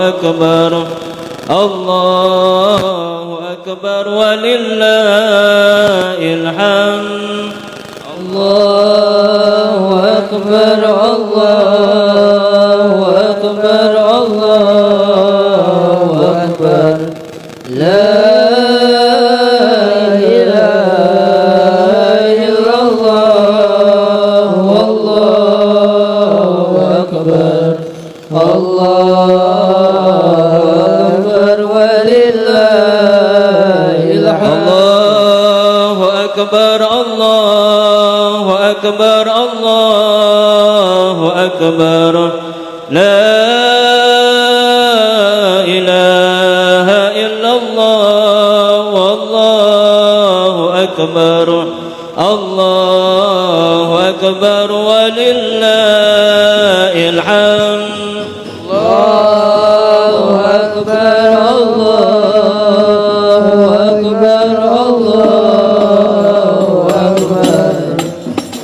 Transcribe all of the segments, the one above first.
أكبر الله أكبر ولله الحمد الله أكبر الله أكبر الله أكبر لا إله إلا الله والله أكبر الله أكبر ولله الحمد الله أكبر الله أكبر الله أكبر لا إله إلا الله والله أكبر الله أكبر ولله الحمد الله أكبر الله أكبر الله أكبر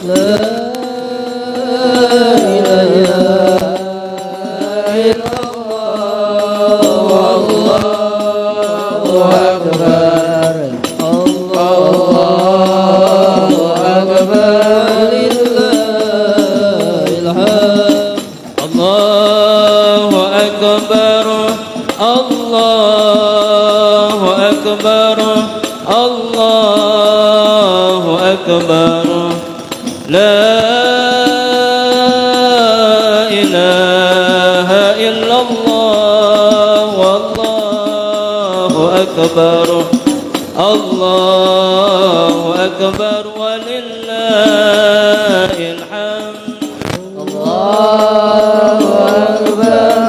لا إله إلا الله والله أكبر الله أكبر لله الحمد الله أكبر الله أكبر الله أكبر لا إله إلا الله والله أكبر الله أكبر ولله الحمد الله أكبر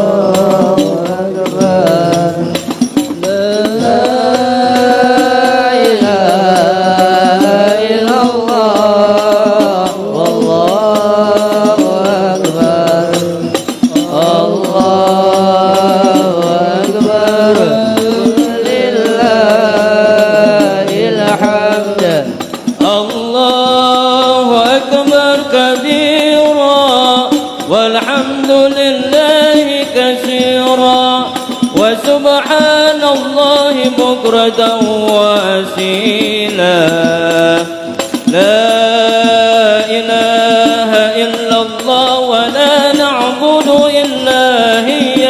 الله أكبر لا إله إلا الله والله أكبر الله أكبر لله الحمد الله أكبر كبيرا والحمد لله كثيرا وسبحان الله بكرة وأصيلا لا إله إلا الله ولا نعبد إلا هي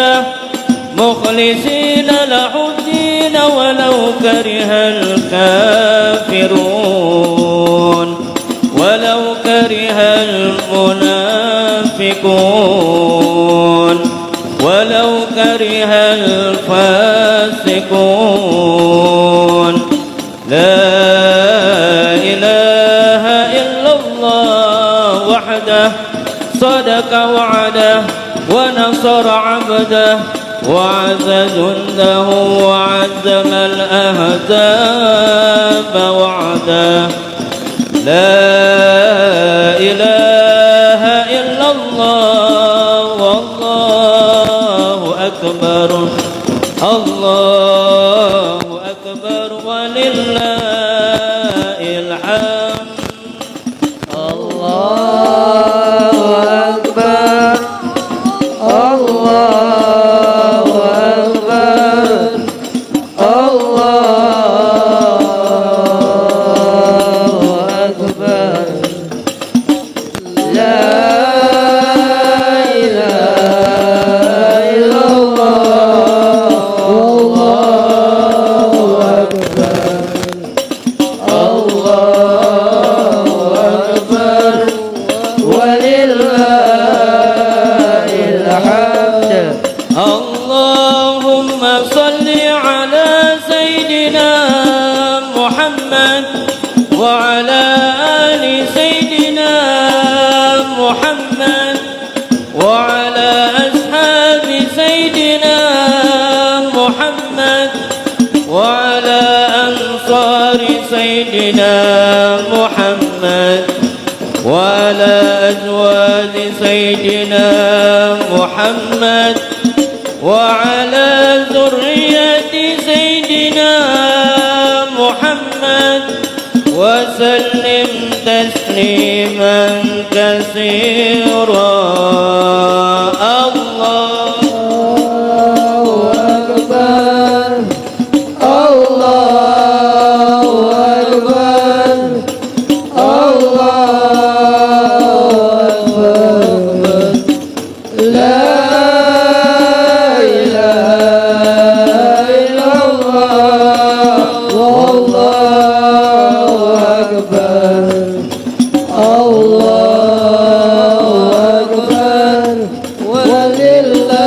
مخلصين له الدين ولو كره الكافرون ولو كره المنافقون ولو كره الفاسقون لا إله إلا الله وحده صدق وعده ونصر عبده وعز جنده وعزم الأهداف وعده لا إله إلا الله والله أكبر الله أكبر ولله الحمد الله أكبر الله أكبر الله أكبر لا إله إلا الله والله أكبر الله أكبر ولله الحمد اللهم صل على سيدنا محمد وعلى آل سيدنا محمد وعلى أصحاب سيدنا محمد وعلى أنصار سيدنا محمد وعلى أزواج سيدنا محمد وعلى ذرية سيدنا محمد وسلم تسليما كثيرا الله أكبر الله أكبر الله أكبر لا إله إلا الله والله أكبر الله أكبر ولله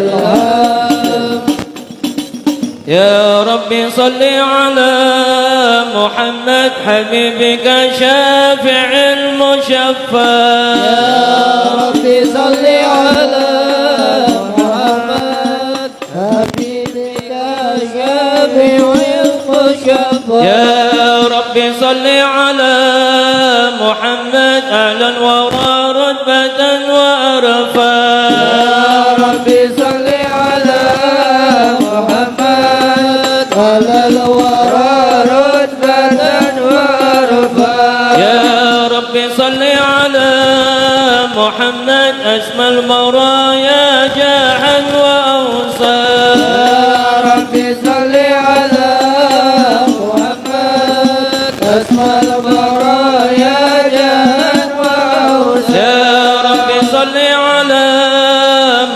الحمد. يا رب صل على محمد حبيبك شافع المشفع يا رب صل على محمد حبيبك شافع المشفع. يا رب صل على محمد أعلى الورى رتبة وأرفع. يا رب صل على محمد على الورى رتبة وأرفع. يا رب صل على محمد أسمى البرايا جاحا وأوصى. يا رب صل على محمد أسمى البرايا جاء وأوسع. يا رب صل على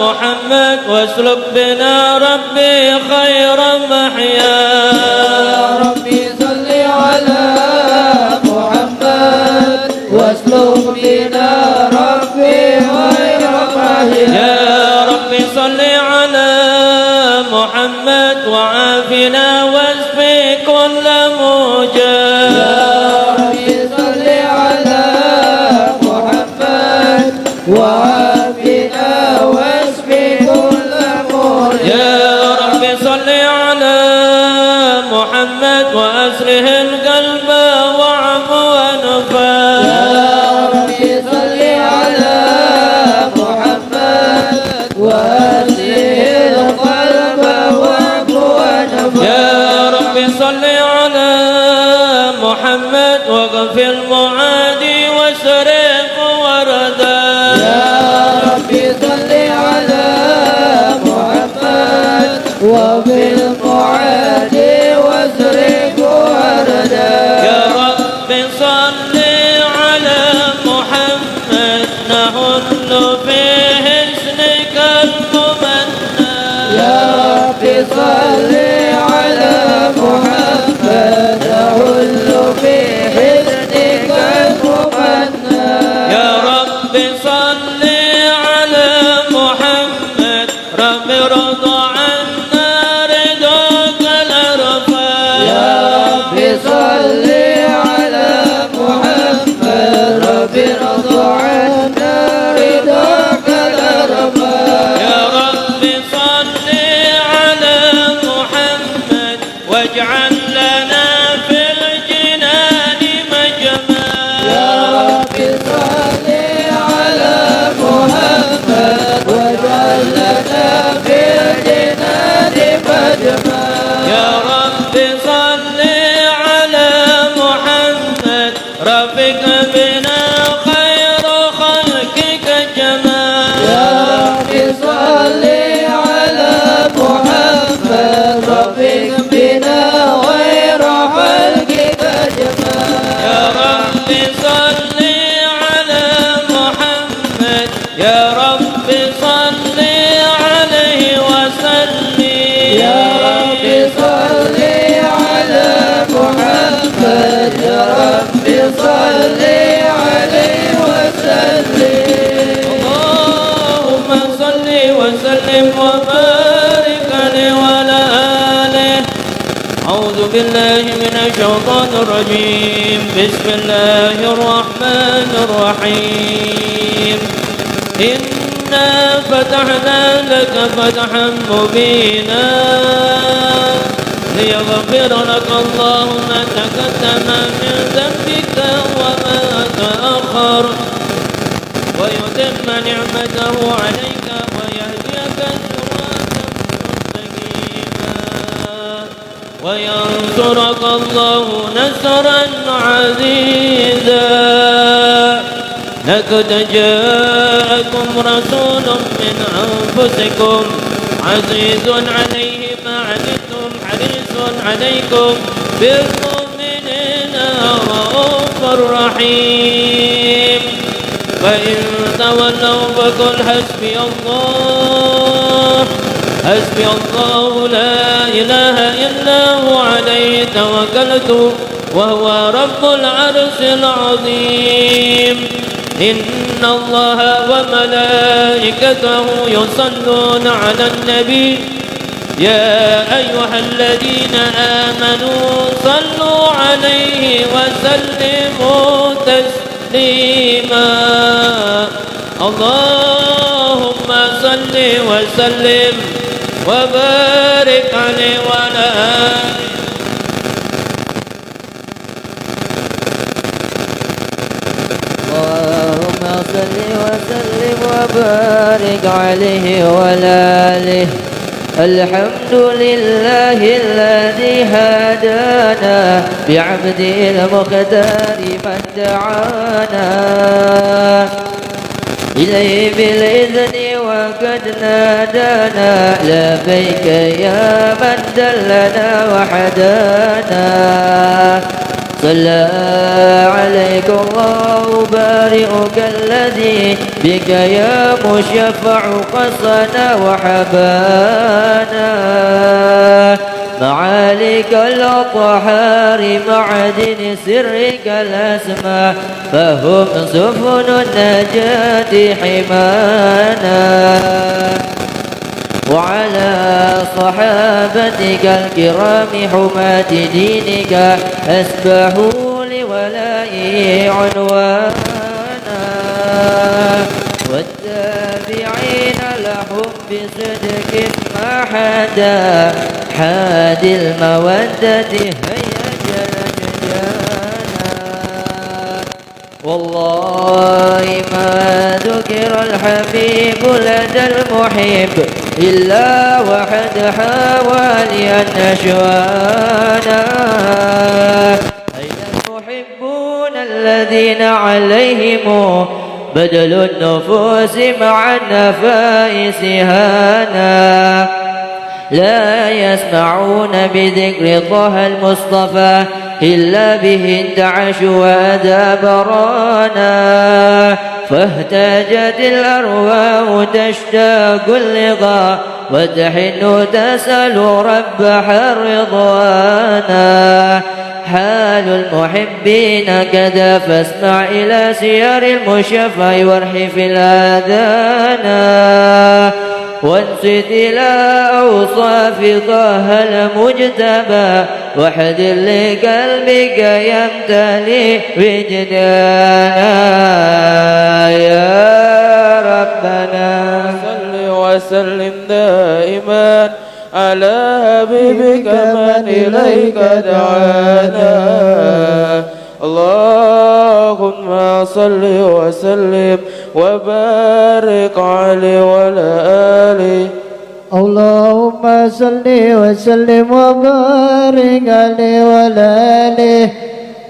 محمد واسلك بنا ربي خير محيا. يا رب صل على محمد واسلك بنا ربي خير محيا. يا رب صل على محمد وعافنا واشفي كل موجع. يا رب صل على محمد وعافنا واشفي كل مريض. يا رب صل على محمد وأسره القلب وعفو ونفا. يا رب صل على محمد وأسره القلب وعفو ونفا. يا رب صل على محمد وقف المعادي وسرق وردا. يا رب صل على محمد وفي المعادي واسرق وردا. يا رب صل على محمد نهل في حسنك الممنى. يا رب صل على محمد نهل في حسنك الممنى. يا رب صل على محمد رب رضى عنا رضاك الأرفع. يا رب صل على محمد رب رضى عنا رضاك الأرباب. يا رب صل على محمد واجعل لنا في الجنان مجمع. يا رب صل على محمد واجعل لنا في الجنان مجمع. يا رب صل على محمد رفق بنا خير خلقك جمال. يا رب صل على محمد رفيق بنا غير خلقك جمال. يا رب صل على محمد يا رب صل عليه وسلم. يا رب صل على محمد يا رب صل عليه وسلم. اللهم صل وسلم وبارك عليه وعلى آله. أعوذ بالله من الشيطان الرجيم. بسم الله الرحمن الرحيم. إنا فتحنا لك فتحا مبينا ليغفر لك الله ما تقدم من ذنبك وما تأخر ويتم نعمته عليك ويهديك صراطا مستقيما وينصرك الله نصرا عزيزا. لقد جاءكم رسول من أنفسكم عزيز عليه ما عنتم حريص عليكم بالمؤمنين رؤوف رحيم فإن تولوا فقل حسبي الله لا إله إلا هو عليه توكلت وهو رب العرش العظيم إن الله وملائكته يصلون على النبي يا أيها الذين آمنوا صلوا عليه وسلموا تسليما اللهم صل وسلم وبارك عليه وعلى آله اللهم صل وسلم وبارك عليه وعلى آله الحمد لله الذي هدانا بعبده المختار من دعانا إليه بالإذن وقد نادانا لبيك يا من دلنا وحدانا صلى عليك الله بارئك الذي بك يا مشفع قصنا وحبانا معاليك الأطهار معدن سرك الأسماء فهم سفن النجاة حمانا وعلى صحابتك الكرام حماة دينك أسبحوا لولائه عنوانا والتابعين لهم بصدق ما حدا حاد المودة هيا جلجانا والله ما ذكر الحبيب لدى المحب إلا وحد حوالي النشوانا أين المحبون الذين عليهم بدل النفوس مع النفائس هانا لا يسمعون بذكر طه المصطفى إلا به انتعش وأدابرانا فاهتاجت الأرواح تشتاق اللقاء وتحن تسأل ربها الرضوانا حال المحبين كذا فاسمع إلى سير المشفع وارحف الآذانا وانصت إلى أوصاف طه المجتبى واحذر لقلبك يمتلي وجدانا يا ربنا صل وسلم دائما على حبيبك من إليك دعانا اللهم صل وسلم وبارك عليه وعلى آله اللهم صل وسلم وبارك عليه وعلى آله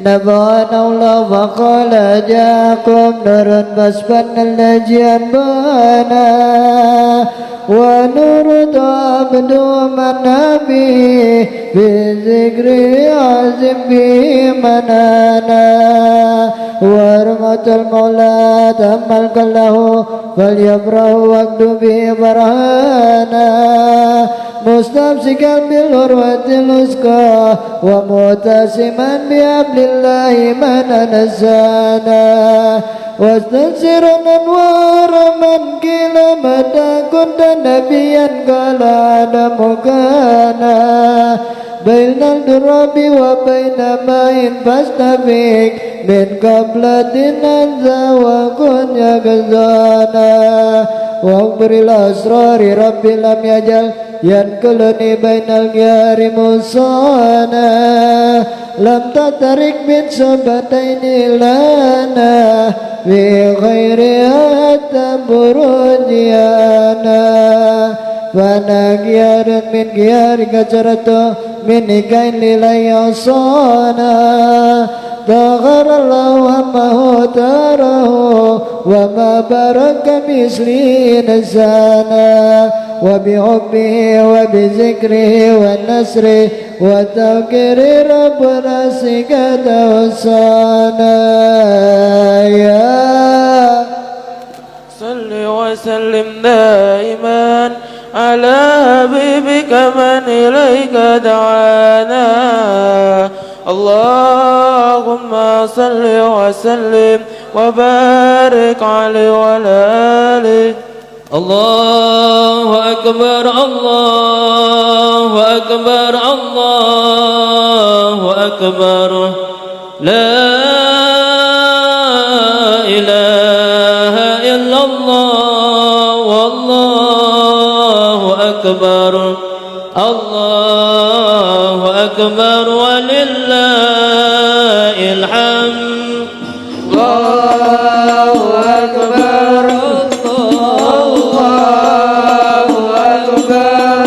نبأنا الله فقال جاءكم نور فاسبن الذي أنبانا ونور عبد من به بذكر عزم به منانا ورمة المولى تملك له فليبره وقت به برهانا مستمسكا بالعروة الوثقى ومعتصما بحبل الله من نسانا واستنصرا أنوار من قيل متى كنت نبيا قال آدم كان بين التراب وبين ماء فاستفيق من قبلة أنزى وكن يقظانا واغفر الأسرار ربي لم يجل ينقلني بين الجار مصانا لم تترك من سبتين لنا في غيرها تبرجيانا فانا جيار من جيارك جرت من كين لي صانا تغر الله وضمه تاره وما برك مثله نسانا وبحبه وبذكره والنصر وتوكير ربنا سكت وصانا يا صل وسلم دائما على حبيبك من إليك دعانا اللهم صل وسلم وبارك عليه وعلى آله. الله أكبر الله أكبر الله أكبر لا إله إلا الله والله أكبر الله أكبر ولله الحمد الله أكبر الله أكبر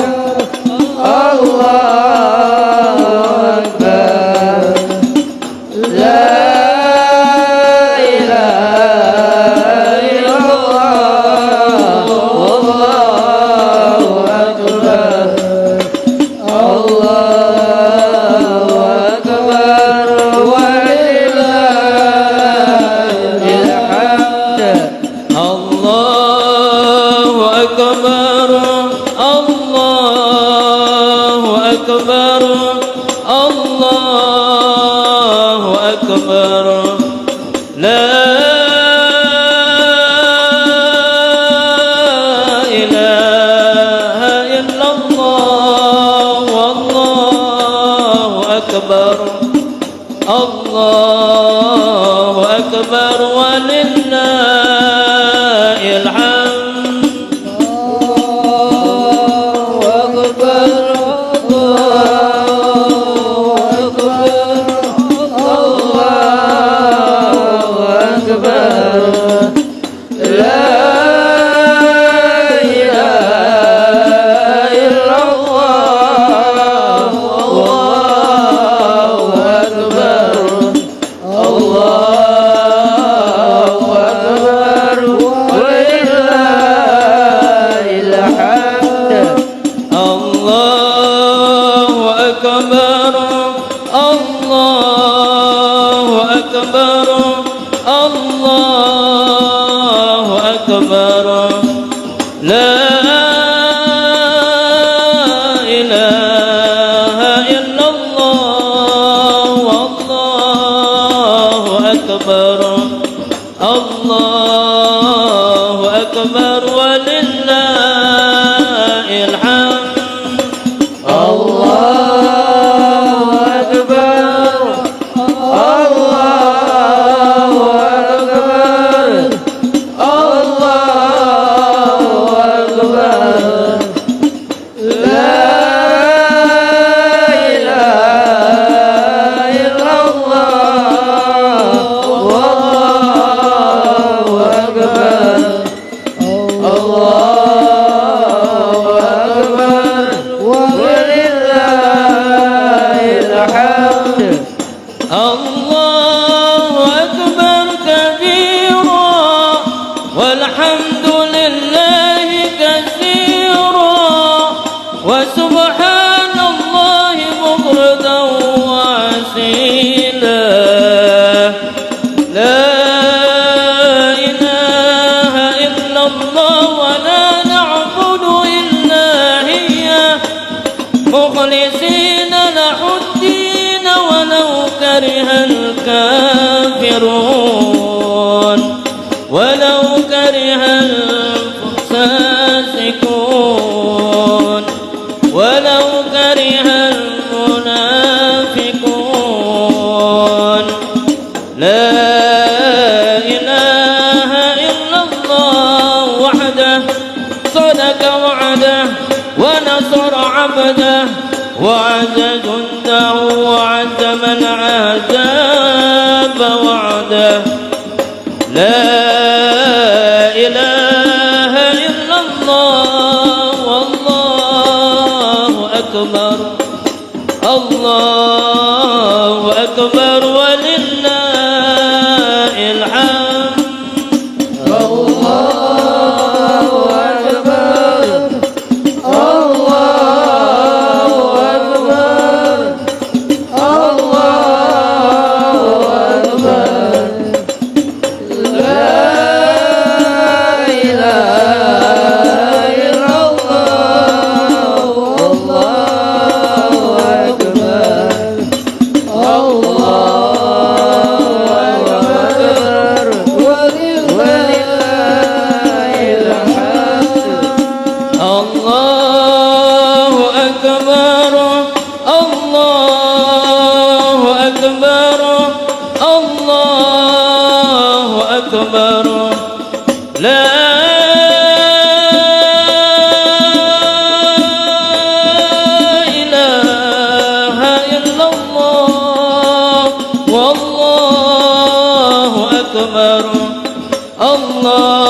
الله أكبر لا إله إلا الله والله أكبر الله أكبر ولله الحمد الله أكبر الله أكبر الله أكبر لا إله إلا الله والله أكبر الله أكبر ولله الحمد الله أكبر الله أكبر الله أكبر لا إله إلا الله والله أكبر الله أكبر ولله الحمد الله أكبر كبيرا والحمد لله كثيرا وسبحان الله بكرة وأصيلا لا إله إلا الله ولا نعبد إلا هي مخلصين له الدين ولو كره الكافرون ولو كره الفاسقون ولو كره المنافقون لا إله إلا الله وحده صدق وعده ونصر عبده وعز جنده وعز من عذاب وعده لا إله إلا الله والله أكبر الله أكبر ولله أكبر الله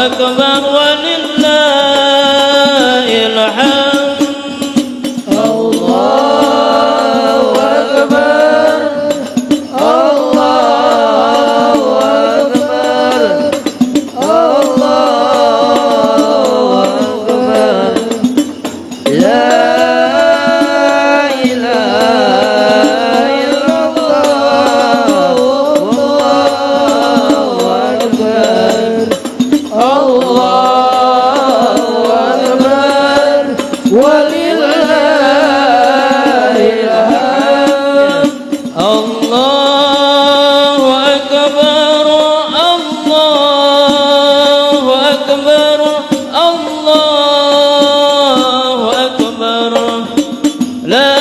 أكبر ولله الحمد الله أكبر الله أكبر الله أكبر لا إله إلا الله والله أكبر الله أكبر ولله الحمد الله أكبر الله أكبر الله أكبر لا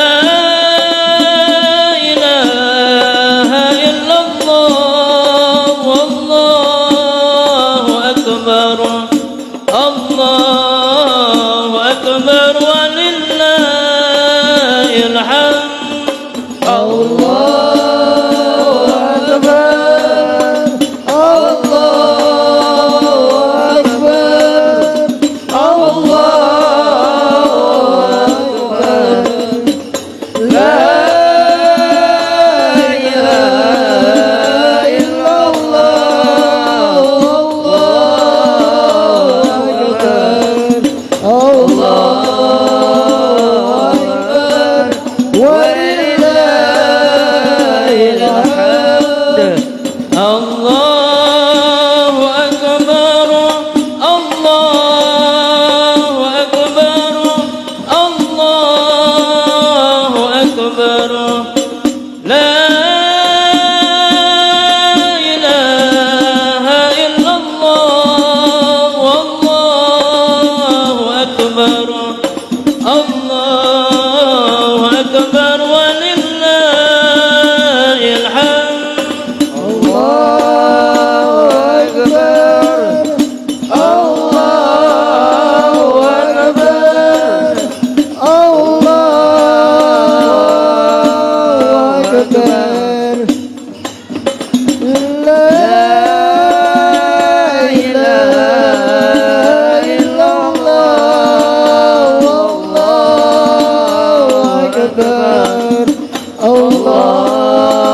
إله إلا الله والله أكبر الله أكبر ولله الحمد الله أكبر الله أكبر الله أكبر لا إله إلا الله والله أكبر الله أكبر ولله الحمد الله أكبر الله أكبر الله أكبر لا إله إلا الله والله أكبر الله أكبر ولله الحمد الله أكبر الله أكبر الله أكبر لا إله إلا الله والله أكبر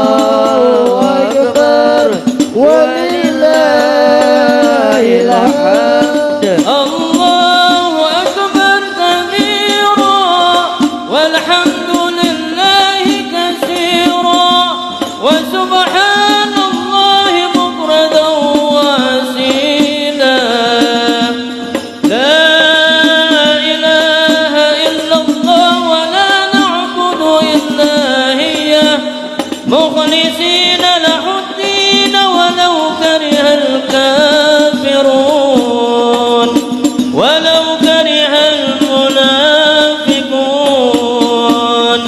الله أكبر ولله الحمد الله أكبر كبيرا والحمد لله كثيرا وسبحان الله بكرة وأصيلا لا إله إلا الله ولا نعبد إلا هي مخلصين له الدين ولو كره الكافرون ولو كره المنافقون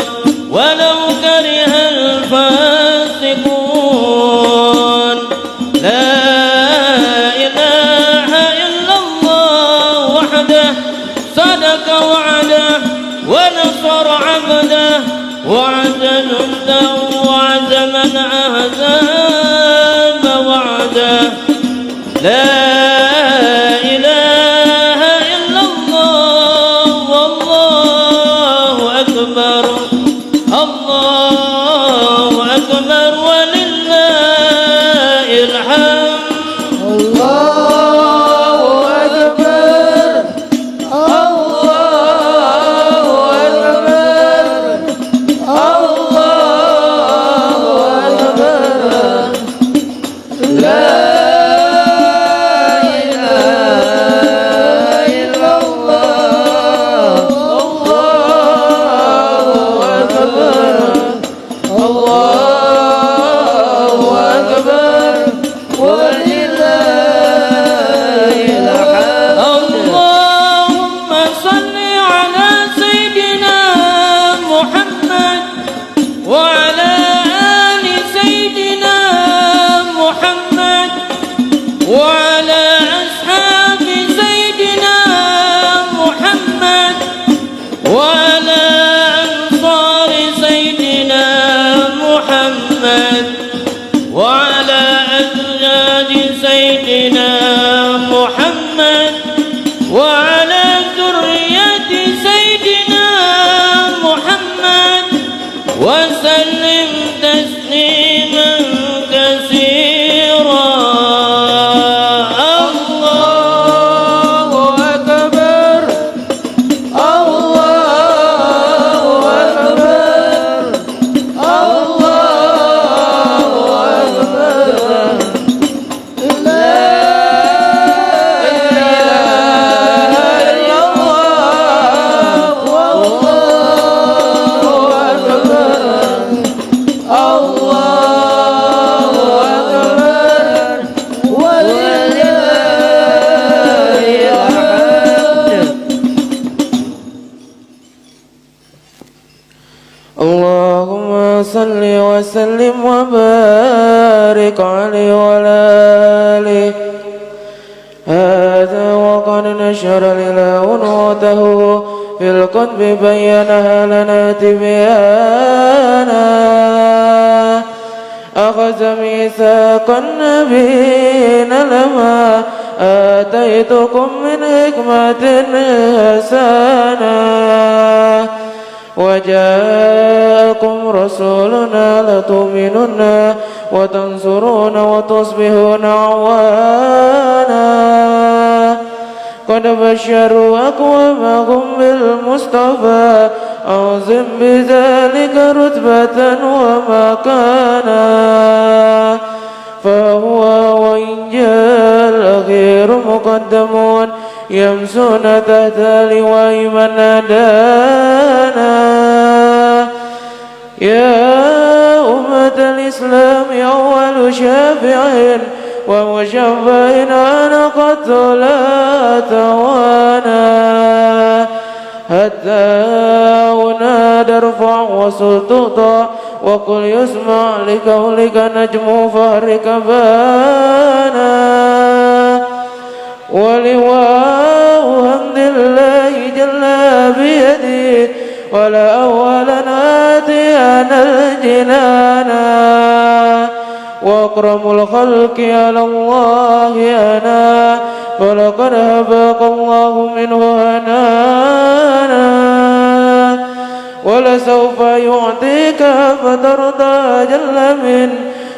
ولو كره الفاسقون لا إله إلا الله وحده صدق وعده ونصر عبده وعد جنده وعد من أهزم وعده لا إله إلا الله والله أكبر الله أكبر ولله الحمد الله أكبر الله أكبر الله أكبر لا إله إلا الله الله أكبر الله أكبر ولله الحمد اللهم صل على سيدنا محمد وعلى آل سيدنا محمد وعلى أصحاب سيدنا محمد وعلى أنصار سيدنا محمد وعلى وبارك عليه وعلى آله. هذا وقد نشر الإله نعوته في الكتب بينها لنا تبيانا. أخذ ميثاق النبيين لما آتيتكم من حكمة حسنة وجاءكم رسولنا لتؤمنن وتنصرون وتصبحون عوانا. قد بشروا أقوامهم بالمصطفى أعظم بذلك رتبة ومكانا. فهو وإن جاء الأخير مقدمون يمسون تحت لواء من هدانا. يا أمة الإسلام أول شافع ومشفع أنا قد لا توانا. حتى هنا ترفع وسلطة وقل يسمع لقولك نجم فهرك بانا. ولواء حمد الله جل بيده ولا أولنا آتينا الجنانا. وأكرم الخلق على الله أنا فلقد هباك الله منه هنانا. ولسوف يعطيك فترضى جل من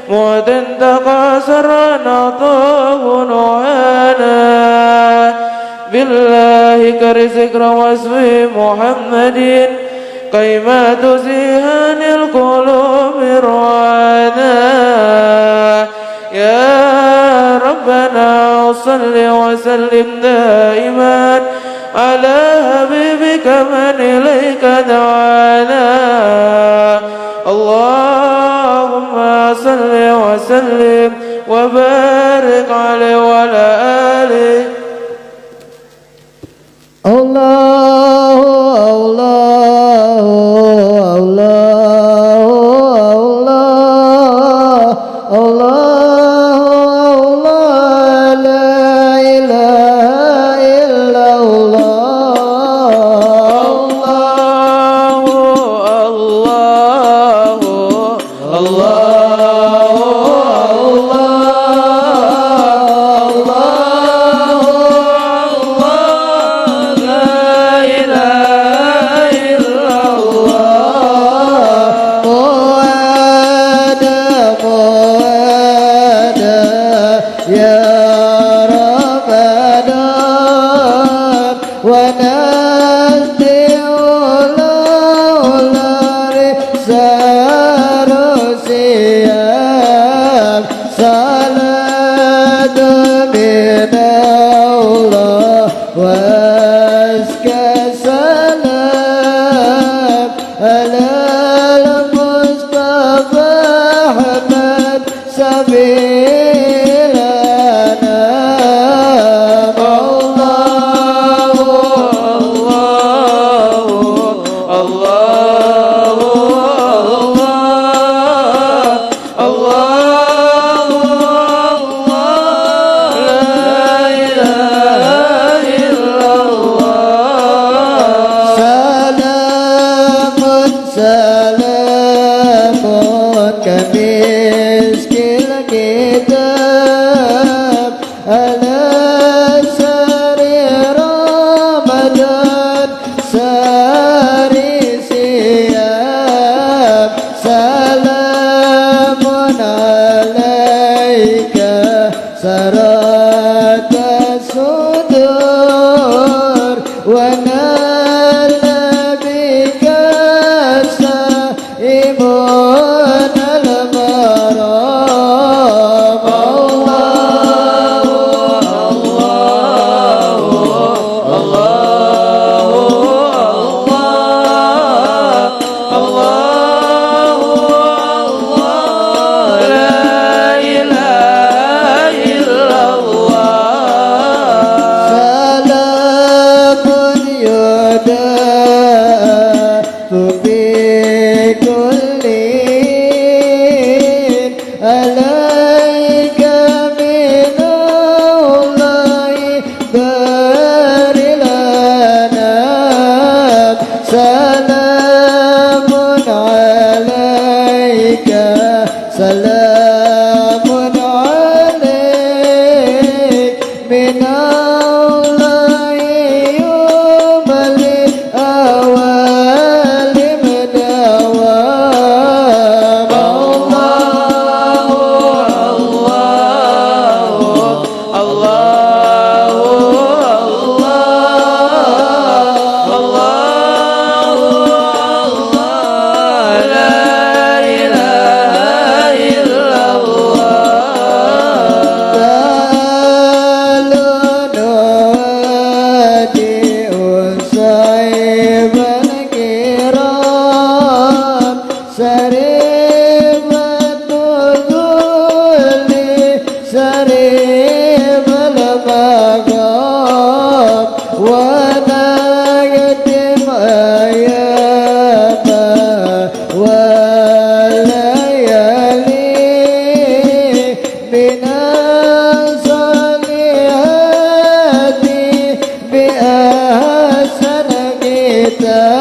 معد تقاصر نعطاه نعانا. بالله كرزق وصف محمد قيمة زيهان القلوب رعانا. يا ربنا صل وسلم دائما على حبيبك من إليك دعانا. اللهم صل وسلم وبارك عليه وعلى آله. الله الله الله الله الله لا إله إلا الله. الله الله من الله بار لنا سلام عليك سلام عليك من الله يوم الأول بدوام سريب المقام ونجتم أياما والليالي من الصالحات بأحسن كتاب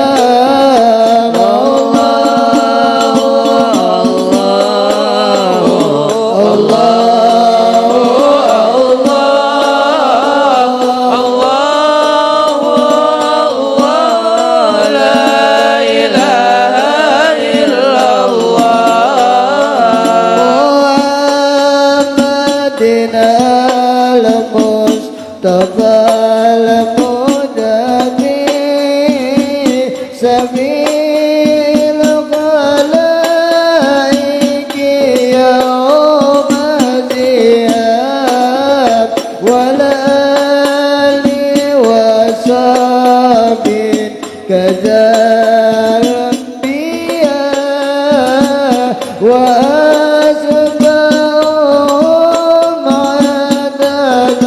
المصطفى المدبي سبيل الخلائق يوم الذهاب والآل وصحبه كذا الأنبياء وأتباعهم عدد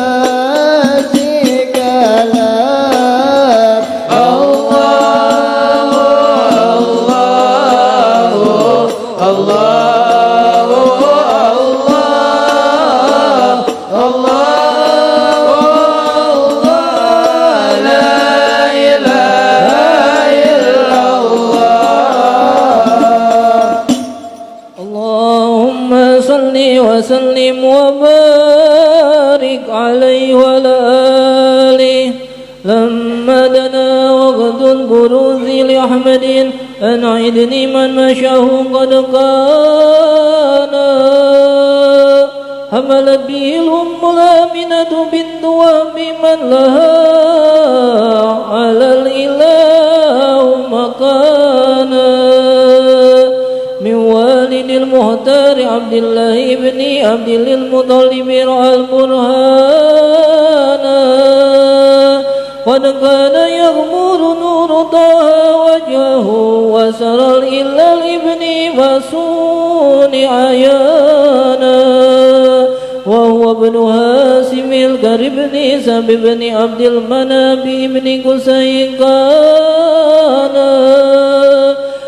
وسلم وبارك عليه وعلى آله لما دنا وقت البروز لأحمد أنعدني من مشاه قد كان حملت به الأم الآمنة بالدوام من لها على الإله مكانا من والد المختار عبد الله بن عبد المطلب رأى البرهان قد كان يغمر نور طه وجهه وسرى إلى الابن فسون عيانا وهو ابن هاشم الكرب بن سب بن عبد المناب بن قسي كان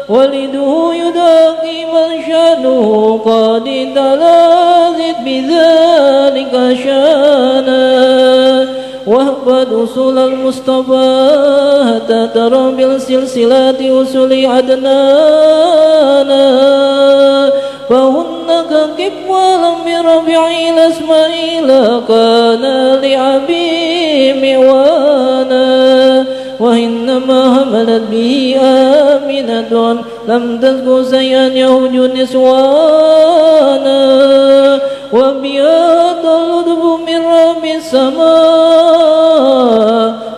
ولده يداقي من شانه قد تلازت بذلك شانا وهبت أصول المصطفى حتى ترى بالسلسلات أصول عدنانا فهن كقبالا بربيع الأسماء كان لأبي معوانا وإنما حملت به آمنة لم تذكر شيئا يهج نسوانا وبها اللطف من رب السماء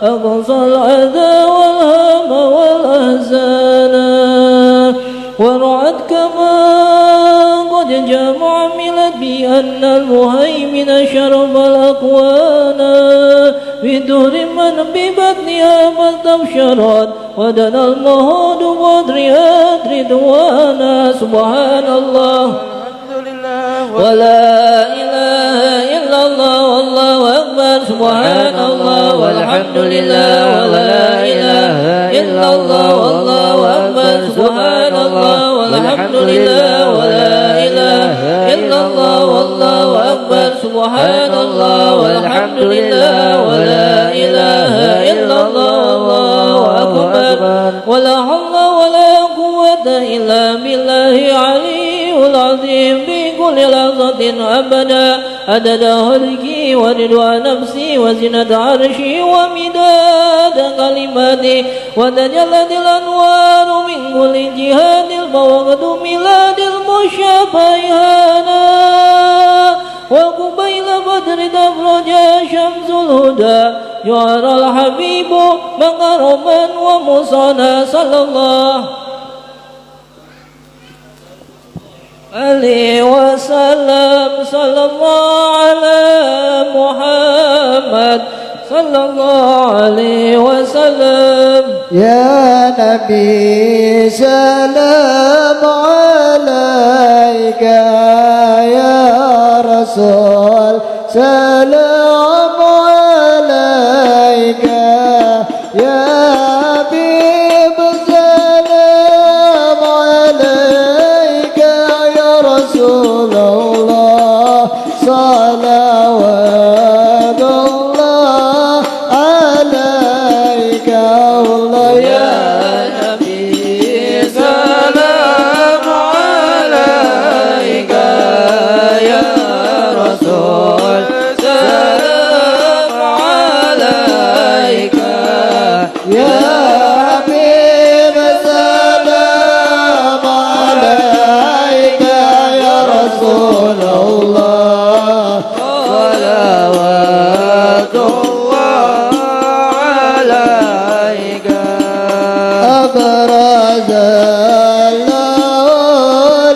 أقصى العذى والهم والأحزان ورعت كما قد جمع عملت بأن المهيمن شرف الأكوان بدهر من ببطنها فاستبشرت ودنا المهود بدرها رضوانا سبحان الله ولا إله إلا الله والله أكبر سبحان الله والحمد لله ولا إله إلا الله والله أكبر سبحان الله والحمد لله ولا إله إلا الله سبحان الله والحمد لله ولا إله إلا الله والله أكبر ولا حول ولا قوة إلا بالله العلي العظيم في كل لحظة أبدا عدد خلقي ورضوان نفسي وزنة عرشي ومداد كلماتي وتجلت الأنوار من كل جهات فوقت ميلاد المشابهنا وقبيل بدر تبرج شمس الهدى جعل الحبيب مقربا ومصنى صلى الله عليه وسلم صلى الله على محمد صلى الله عليه وسلم يا نبي سلام عليك يا رسول سلام عليك يا حبيب سلام عليك يا رسول الله صلوات الله عليك الله يا نبي سلام عليك يا رسول سلام عليك يا حبيب سلام عليك يا رسول الله صلوات الله عليك أبرز الله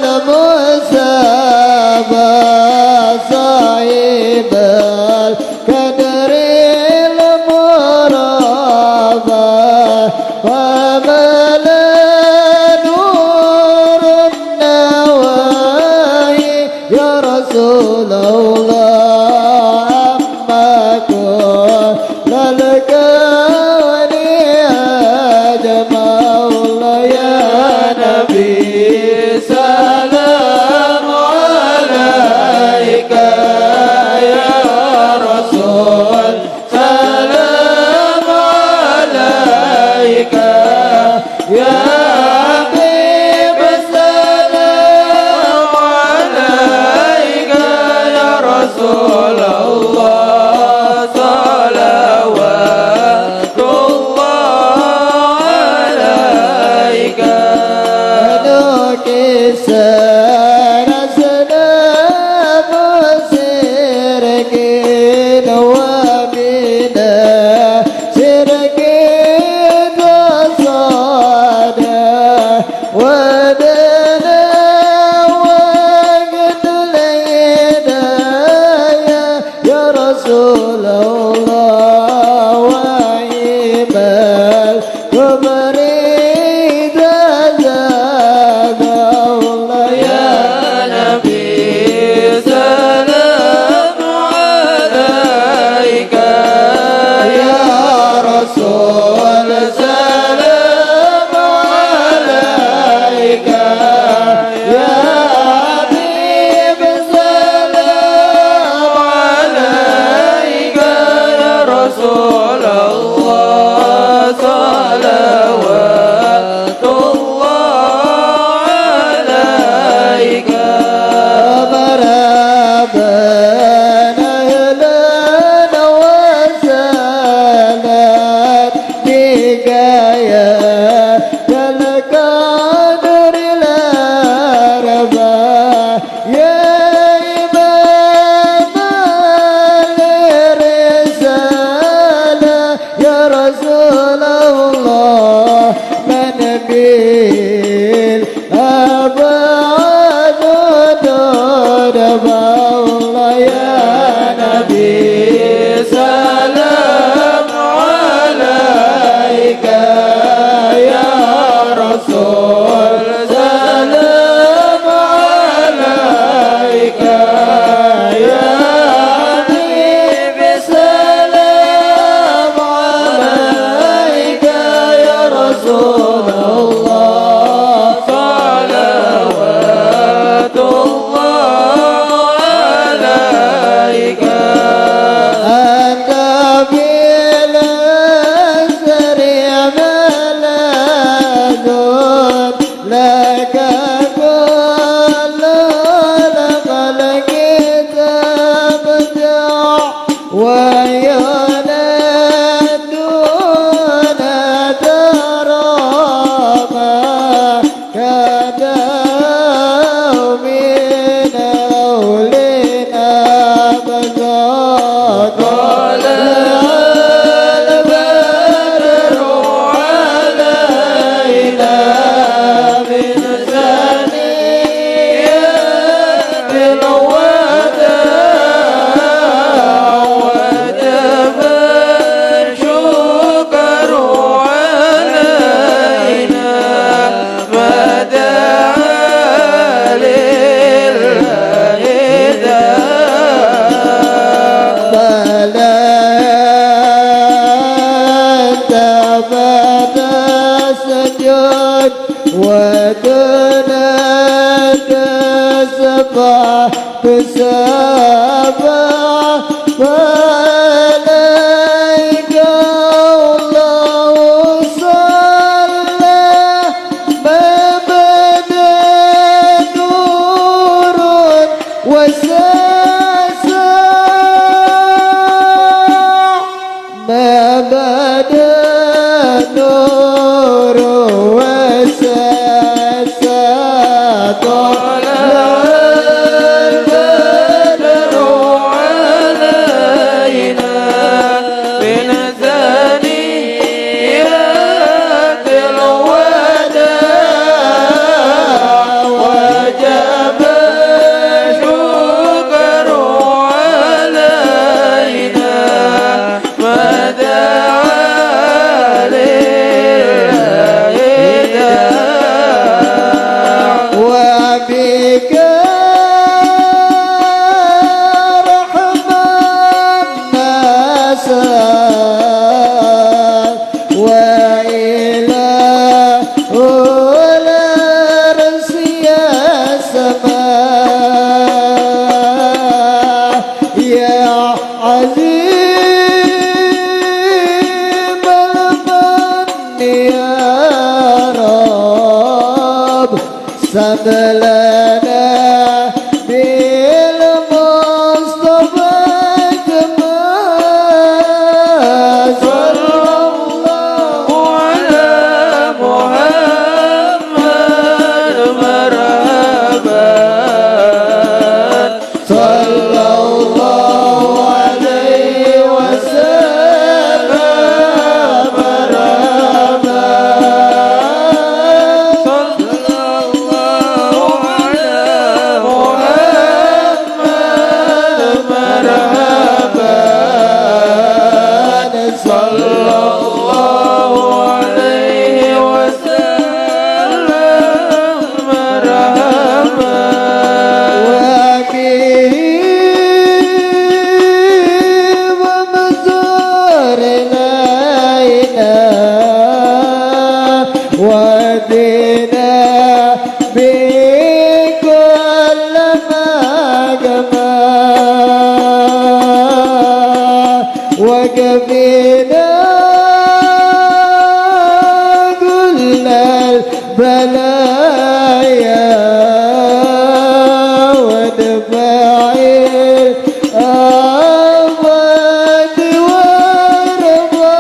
المسابة صعيب الكدر المرابة ومل نور النواهي يا رسول الله أما كل الكون أجمع الله يا نبي سلام عليك يا رسول سلام عليك يا حبيب سلام عليك يا رسول الله صلوات الله عليك ملوك السنة سلام سركين ومنا سركين وصادا ودنا وقت الهدايا يا رسول الله وعيبا وبريد زاد الله يا نبي سلام عليك يا رسول سلام عليك يا حبيب سلام عليك فعليك الله صلى ما بدا نور وساسا ما بدا نور وساسا طلع البدر علينا من ثنيات الوداع وجب الشكر علينا ما دعا لله داع وبك رحمة الناس وإله الأرض يا سماء يا عظيم المن يا رب سب لنا بالمصطفى كما صلى الله على محمد مرحبا صلى الله عليه وسلم مرحبا صلى الله على محمد مرحبا صلى الله عليه وسلم مرحبا وبه ومزور لينا ودينا بكل ما جمع وكفينا كل البلايا ودفع الآفات والربا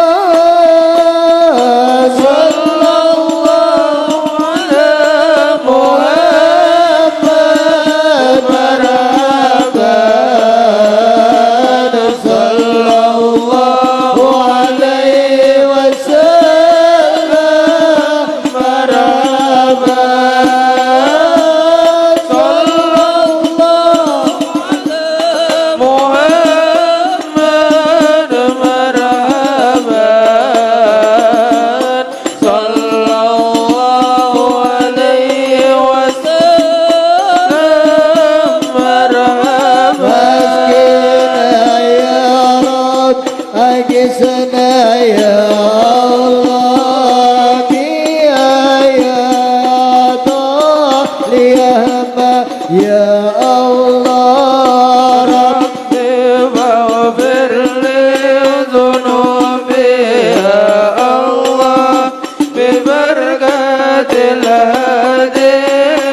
صلى الله على محمد مرحبا صلى الله عليه وسلم مرحبا صلى الله على محمد مرحبا صلى الله عليه وسلم مرحبا مسكنا يا رب أجسنا يا الله بآيات ليهما يا الله ربي واغفر لي ذنوبي يا الله ببركة الهادي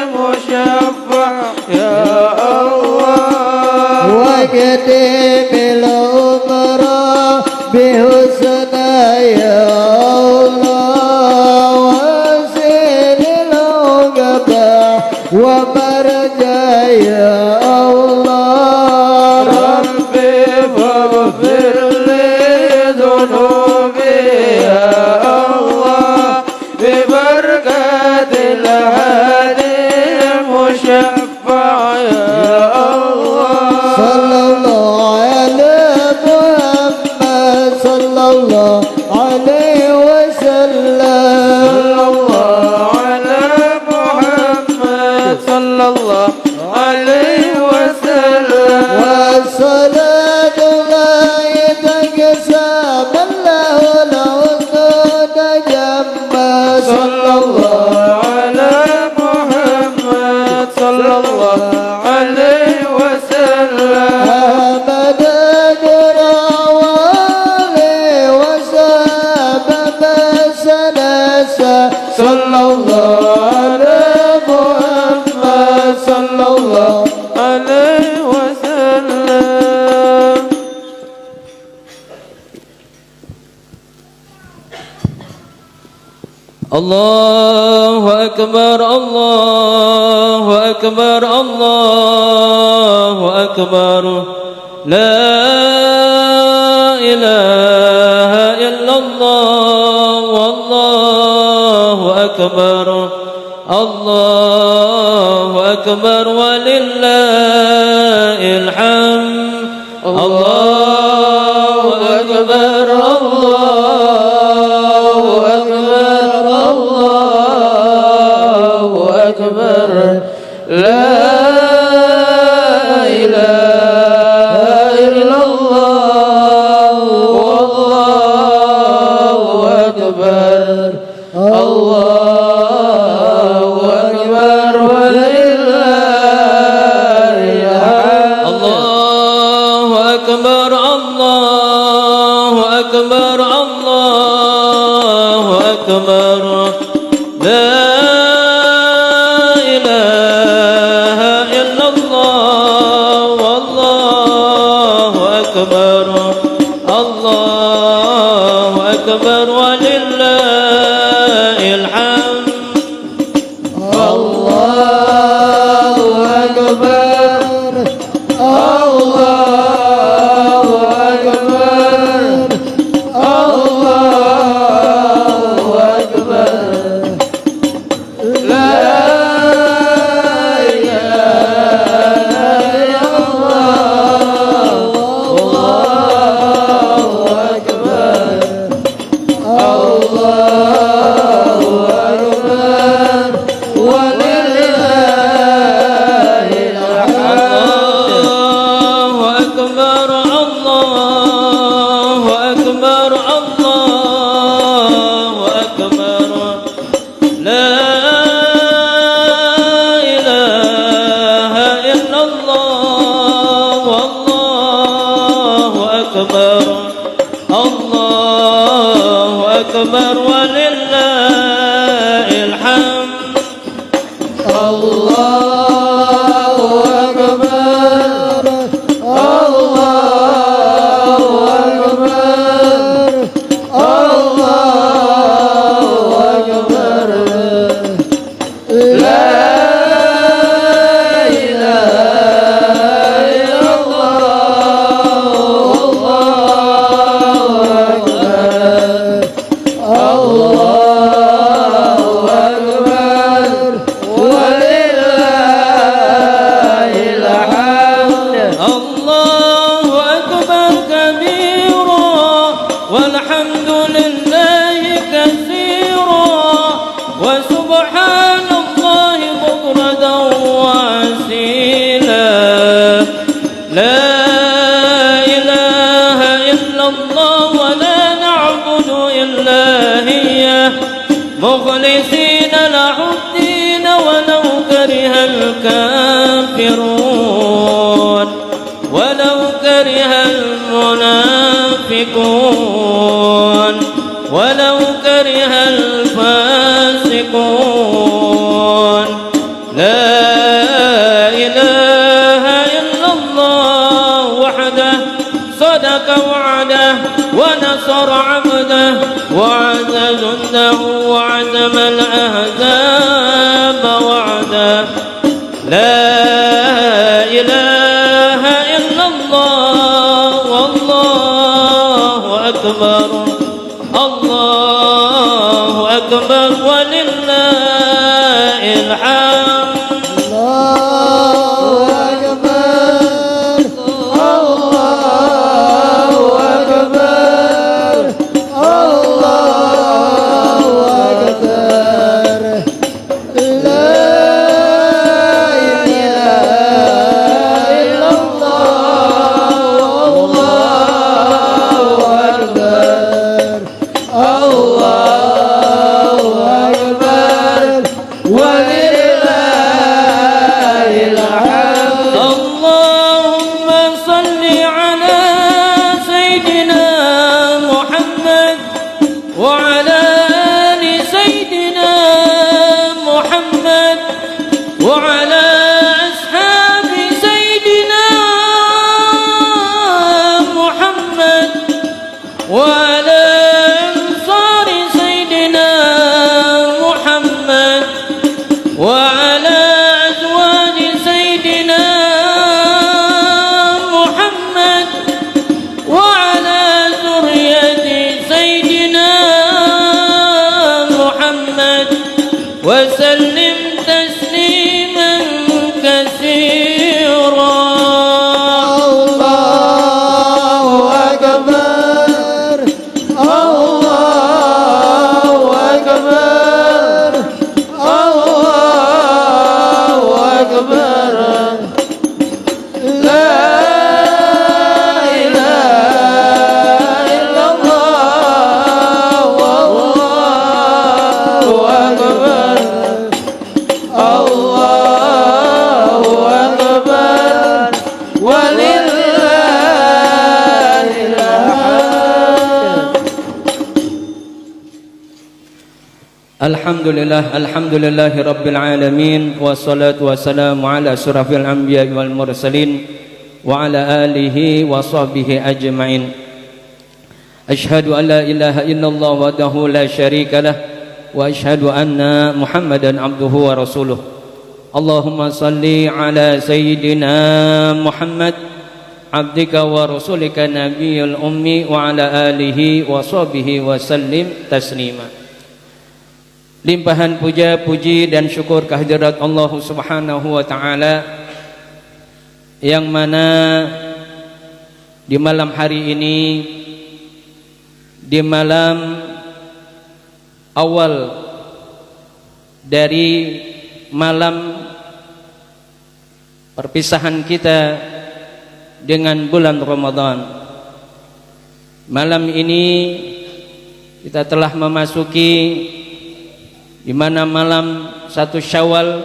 المشفع يا الله وكتب الأمر بحسنى يا الله وزن العقبى ومرجى يا الله ربي فاغفر لي ذنوبي يا الله ببركة الهادي المشفع يا الله صلى الله على محمد صلى الله أكبر الله أكبر الله أكبر لا إله إلا الله والله أكبر الله أكبر ولله الحمد الله أكبر الله أكبر الله أكبر لا إله إلا الله والله أكبر الله أكبر ولله الحمد الله أكبر الله أكبر الله أكبر لا إله إلا الله والله أكبر الله أكبر ولله الحمد الله أكبر الله أكبر الله أكبر لا إله إلا الله الله أكبر الله أكبر ولله الحمد الله أكبر الله أكبر الله أكبر لا إله إلا الله والله أكبر الله أكبر ولله الحمد الله أكبر الله أكبر الله أكبر لا إله إلا الله الله أكبر الله أكبر ولله الحمد الله أكبر كبيرا والحمد لله كثيرا وسبحان الله بكرة وأصيلا لا إله إلا الله ولا نعبد إلا هي مخلصين له الدين ولو كره الكافرون ولو كره المنافقون ولو كره الفاسقون لا إله إلا الله وحده صدق وعده ونصر عبده وعز جنده وعزم الأحزاب وعده لا إله إلا الله والله أكبر الله أكبر ولله الحمد الله أكبر الله أكبر الله أكبر لا إله إلا الله والله أكبر الله alhamdulillahi rabbil alamin, wassalatu wassalamu ala asyrafil anbiya wal mursalin wa ala alihi wa sahbihi ajma'in. Asyhadu an la ilaha illallah wahdahu la syarika lah wa asyhadu anna Muhammadan abduhu wa rasuluh. Allahumma salli ala sayyidina Muhammad abdika wa rasulika nabiyil ummi wa ala alihi wa sahbihi wa sallim taslima. Limpahan puja, puji dan syukur kehadirat Allah Subhanahu wa taala, yang mana di malam hari ini, di malam awal dari malam perpisahan kita dengan bulan Ramadan, malam ini kita telah memasuki di mana malam 1 Syawal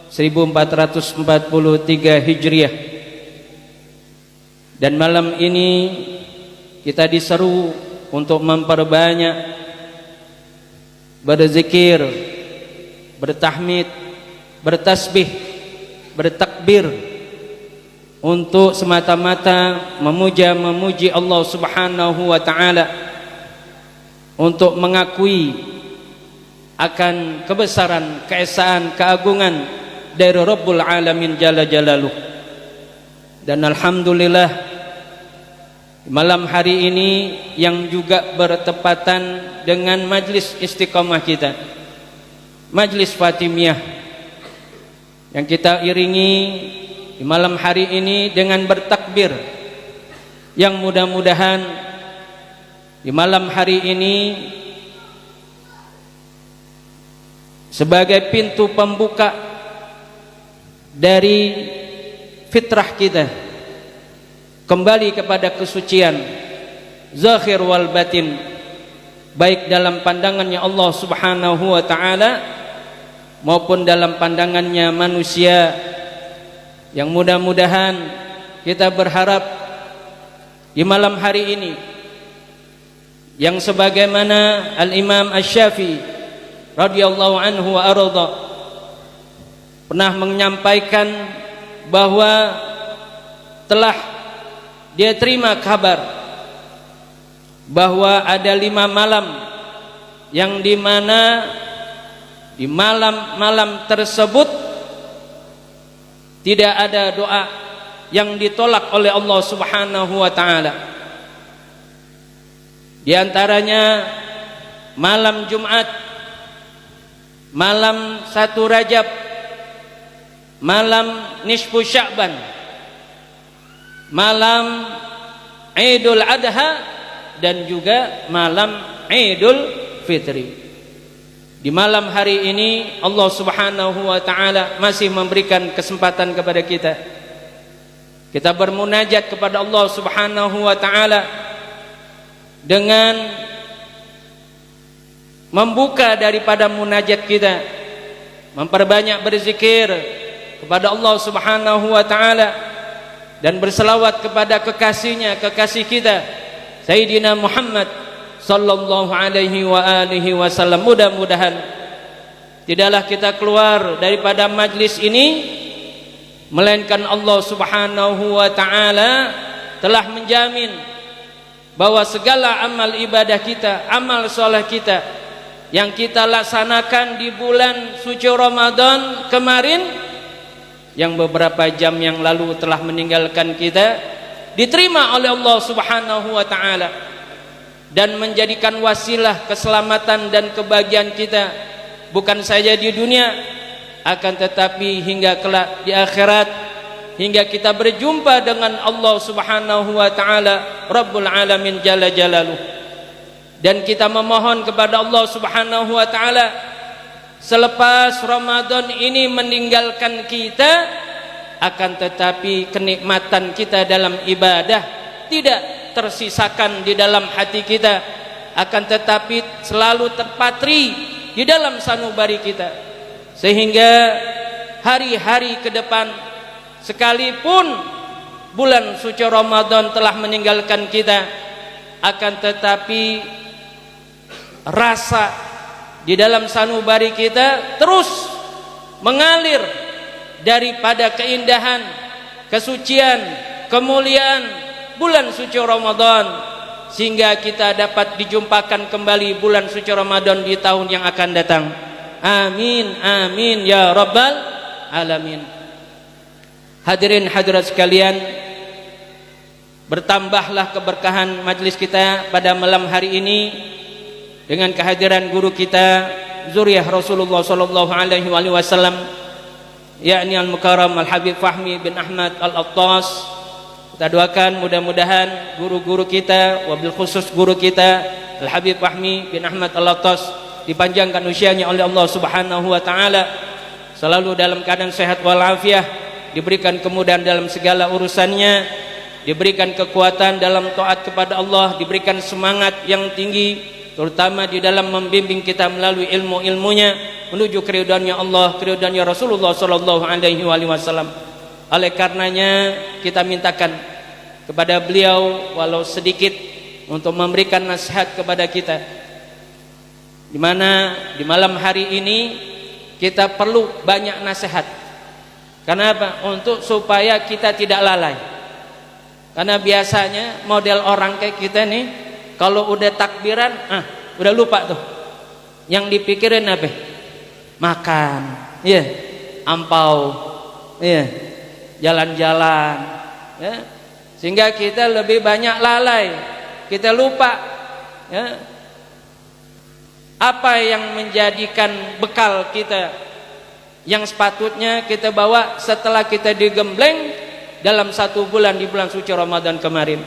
1443 Hijriah, dan malam ini kita diseru untuk memperbanyak berzikir, bertahmid, bertasbih, bertakbir, untuk semata-mata memuji Allah Subhanahu wa taala, untuk mengakui akan kebesaran, keesaan, keagungan dari Rabbul Alamin Jalla Jalaluh. Dan alhamdulillah, malam hari ini yang juga bertepatan dengan majlis istiqamah kita, majlis Fatimiyah, yang kita iringi di malam hari ini dengan bertakbir, yang mudah-mudahan di malam hari ini sebagai pintu pembuka dari fitrah kita kembali kepada kesucian zahir wal batin, baik dalam pandangannya Allah Subhanahu wa taala maupun dalam pandangannya manusia, yang mudah-mudahan kita berharap di malam hari ini, yang sebagaimana Al-Imam Asy-Syafi'i radhiyallahu anhu wa arda pernah menyampaikan bahwa telah dia terima kabar bahwa ada 5 malam yang dimana di malam-malam tersebut tidak ada doa yang ditolak oleh Allah Subhanahu wa taala. Di antaranya malam Jumat, malam 1 Rajab, malam nisfu Sya'ban, malam Idul Adha, dan juga malam Idul Fitri. Di malam hari ini Allah Subhanahu wa taala masih memberikan kesempatan kepada kita. Kita bermunajat kepada Allah Subhanahu wa taala dengan membuka daripada munajat kita, memperbanyak berzikir kepada Allah Subhanahu wa taala dan berselawat kepada kekasihnya, kekasih kita Sayyidina Muhammad sallallahu alaihi wa alihi wasallam. Mudah-mudahan tidaklah kita keluar daripada majlis ini melainkan Allah Subhanahu wa taala telah menjamin bahwa segala amal ibadah kita, amal soleh kita yang kita laksanakan di bulan suci Ramadan kemarin, yang beberapa jam yang lalu telah meninggalkan kita, diterima oleh Allah Subhanahu wa taala dan menjadikan wasilah keselamatan dan kebahagiaan kita, bukan saja di dunia akan tetapi hingga kelak di akhirat, hingga kita berjumpa dengan Allah Subhanahu wa taala Rabbul Alamin Jalla Jalaluh. Dan kita memohon kepada Allah Subhanahu wa taala, selepas Ramadan ini meninggalkan kita, akan tetapi kenikmatan kita dalam ibadah tidak tersisakan di dalam hati kita, akan tetapi selalu terpatri di dalam sanubari kita, sehingga hari-hari ke depan sekalipun bulan suci Ramadan telah meninggalkan kita, akan tetapi rasa di dalam sanubari kita terus mengalir daripada keindahan, kesucian, kemuliaan bulan suci Ramadan, sehingga kita dapat dijumpakan kembali bulan suci Ramadan di tahun yang akan datang. Amin amin ya rabbal alamin. Hadirin hadirat sekalian, bertambahlah keberkahan majlis kita pada malam hari ini dengan kehadiran guru kita zuriyah Rasulullah sallallahu alaihi wasallam, yakni Al-Mukarram Al-Habib Fahmi bin Ahmad Al-Attas. Kita doakan mudah-mudahan guru-guru kita, wabil khusus guru kita Al-Habib Fahmi bin Ahmad Al-Attas, dipanjangkan usianya oleh Allah Subhanahu wa taala, selalu dalam keadaan sehat walafiat, diberikan kemudahan dalam segala urusannya, diberikan kekuatan dalam taat kepada Allah, diberikan semangat yang tinggi terutama di dalam membimbing kita melalui ilmu-ilmunya menuju keridhaannya Allah, keridhaannya Rasulullah sallallahu alaihi wasallam. Oleh karenanya kita mintakan kepada beliau walau sedikit untuk memberikan nasihat kepada kita, di mana di malam hari ini kita perlu banyak nasihat. Kenapa? Untuk supaya kita tidak lalai. Karena biasanya model orang kayak kita nih, kalau udah takbiran, udah lupa tuh. Yang dipikirin apa? Makan, iya, ampau, iya, jalan-jalan, ya. Sehingga kita lebih banyak lalai, kita lupa, ya. Apa yang menjadikan bekal kita yang sepatutnya kita bawa setelah kita digembleng dalam 1 bulan di bulan suci Ramadan kemarin.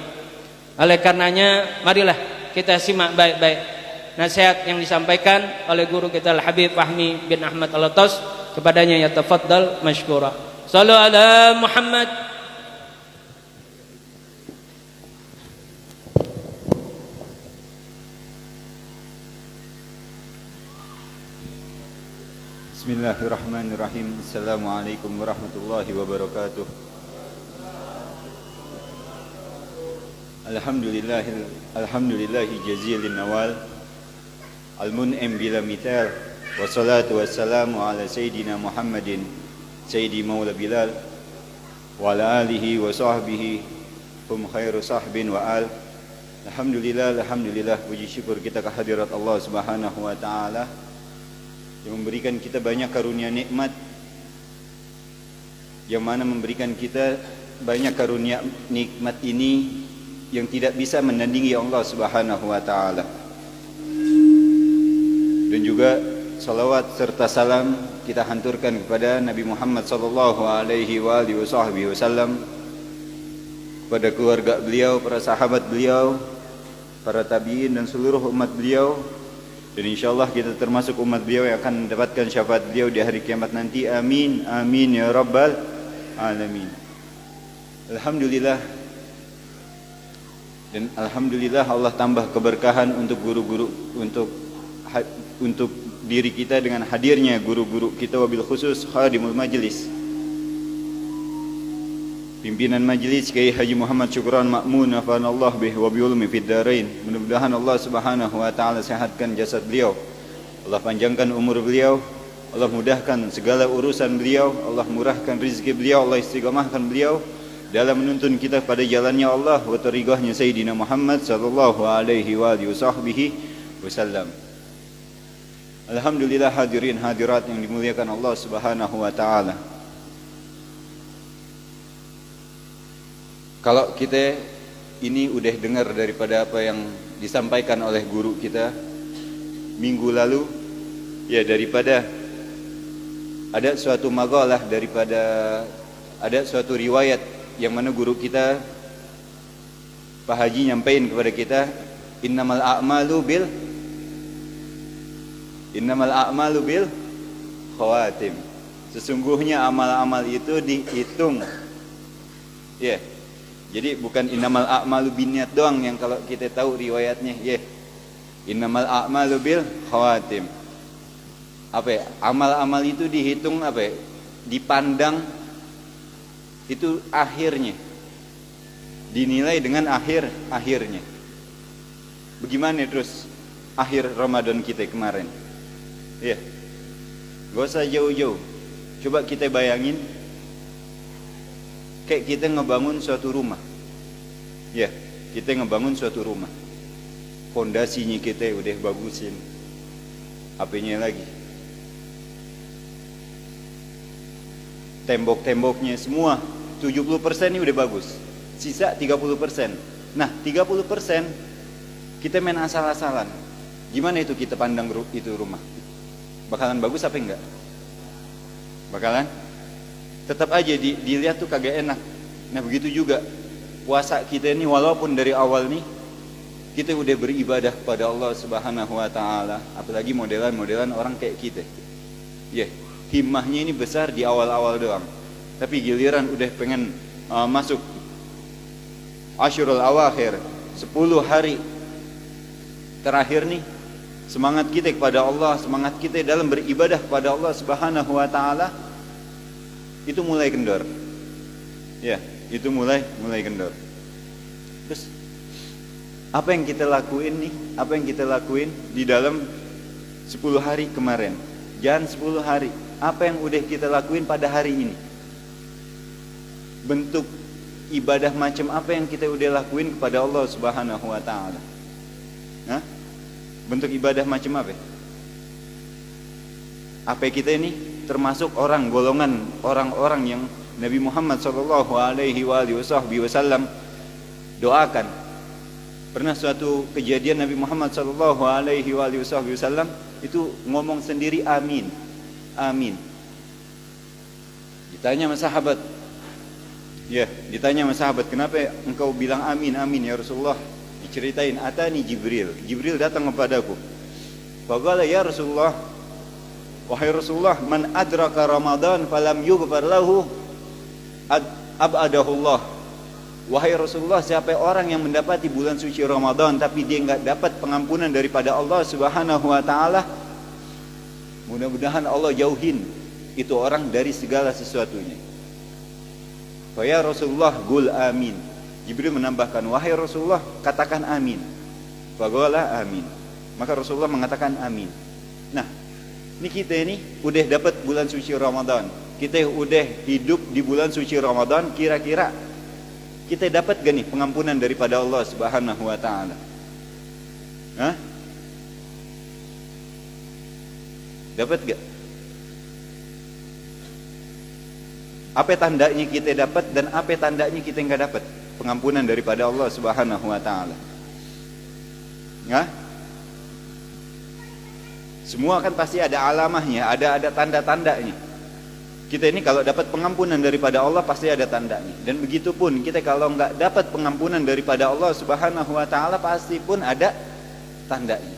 Oleh karenanya marilah kita simak baik-baik nasihat yang disampaikan oleh guru kita Al-Habib Fahmi bin Ahmad Al-Attas. Kepadanya ya tafaddal mashkura. Shallu ala Muhammad. Bismillahirrahmanirrahim. Assalamualaikum warahmatullahi wabarakatuh. Alhamdulillahi jazilin nawal, al-mun'im bila mithal, wassalatu wassalamu ala sayyidina Muhammadin sayyidi maula Bilal wa ala alihi wa sahbihi hum khairu sahbin wa al. Alhamdulillah, puji syukur kita kehadirat Allah Subhanahu wa taala yang memberikan kita banyak karunia nikmat, yang mana memberikan kita banyak karunia nikmat ini yang tidak bisa menandingi Allah Subhanahu wa taala. Dan juga salawat serta salam kita hanturkan kepada Nabi Muhammad sallallahu alaihi wasallam, kepada keluarga beliau, para sahabat beliau, para tabi'in dan seluruh umat beliau, dan insyaallah kita termasuk umat beliau yang akan mendapatkan syafaat beliau di hari kiamat nanti. Amin amin ya rabbal alamin. Alhamdulillah. Dan alhamdulillah Allah tambah keberkahan untuk guru-guru, untuk diri kita dengan hadirnya guru-guru kita, wabil khusus khadimul majlis, pimpinan majlis Kiai Haji Muhammad Syukran Ma'mun nafanallah bih wa bi ulumi fid darain. Mudah-mudahan Allah Subhanahu wa taala sehatkan jasad beliau, Allah panjangkan umur beliau, Allah mudahkan segala urusan beliau, Allah murahkan rezeki beliau, Allah istiqamahkan beliau dalam menuntun kita pada jalannya Allah wa tariqahnya Sayyidina Muhammad sallallahu alaihi wasallam. Alhamdulillah, hadirin hadirat yang dimuliakan Allah Subhanahu wa taala. Kalau kita ini udah dengar daripada apa yang disampaikan oleh guru kita minggu lalu, ya, daripada ada suatu maqalah, daripada ada suatu riwayat yang mana guru kita Pak Haji nyampaikan kepada kita, innamal a'malu bil khawatim. Sesungguhnya amal-amal itu dihitung. Ya. Jadi bukan innamal a'malu binniyat doang yang kalau kita tahu riwayatnya, ya. Innamal a'malu bil khawatim. Apa ya? Amal-amal itu dihitung apa ya? Dipandang itu akhirnya, dinilai dengan akhirnya. Bagaimana terus akhir Ramadan kita kemarin? Ya, gak usah jauh-jauh. Coba kita bayangin, kayak kita ngebangun suatu rumah. Ya, kita ngebangun suatu rumah. Fondasinya kita udah bagusin. HP-nya lagi. Tembok-temboknya semua 70% ini udah bagus. Sisa 30%. Nah, 30% kita main asal-asalan. Gimana itu kita pandang itu rumah? Bakalan bagus apa enggak? Bakalan tetap aja dilihat tuh kagak enak. Nah, begitu juga puasa kita ini, walaupun dari awal nih kita udah beribadah kepada Allah Subhanahu wa taala, apalagi modelan-modelan orang kayak kita. Ya, himmahnya ini besar di awal-awal doang. Tapi giliran udah pengen masuk Asyurul Awakhir, 10 hari terakhir nih, semangat kita kepada Allah, semangat kita dalam beribadah kepada Allah Subhanahu wa taala itu mulai kendor. Ya, itu mulai kendor. Terus apa yang kita lakuin nih? Apa yang kita lakuin di dalam 10 hari kemarin? Jangan 10 hari. Apa yang udah kita lakuin pada hari ini? Bentuk ibadah macam apa yang kita udah lakuin kepada Allah Subhanahu wa taala? Hah? Bentuk ibadah macam apa? Apa kita ini termasuk golongan orang-orang yang Nabi Muhammad sallallahu alaihi wasallam doakan. Pernah suatu kejadian Nabi Muhammad sallallahu alaihi wasallam itu ngomong sendiri amin. Amin. Ditanya sama sahabat. Ya, ditanya sama sahabat, "Kenapa engkau bilang amin amin ya Rasulullah?" Diceritain, "Atani Jibril. Jibril datang kepadaku. Faqala ya Rasulullah, wahai Rasulullah, man adraka Ramadan falam yughfar lahu abadahullah." Wahai Rasulullah, siapa orang yang mendapati bulan suci Ramadan tapi dia enggak dapat pengampunan daripada Allah Subhanahu wa taala, mudah-mudahan Allah jauhin itu orang dari segala sesuatunya. Fa ya Rasulullah, qul amin. Jibril menambahkan, "Wahai Rasulullah, katakan amin." Faqala amin. Maka Rasulullah mengatakan amin. Nah, ini kita ini udah dapat bulan suci Ramadan. Kita udah hidup di bulan suci Ramadan, kira-kira kita dapat gak nih pengampunan daripada Allah Subhanahu wa taala? Hah? Dapat gak? Apa tandanya kita dapat dan apa tandanya kita enggak dapat pengampunan daripada Allah Subhanahu wa taala? Ya? Semua kan pasti ada alamahnya, ada tanda-tandanya. Kita ini kalau dapat pengampunan daripada Allah pasti ada tandanya. Dan begitu pun kita kalau enggak dapat pengampunan daripada Allah Subhanahu wa taala pasti pun ada tandanya.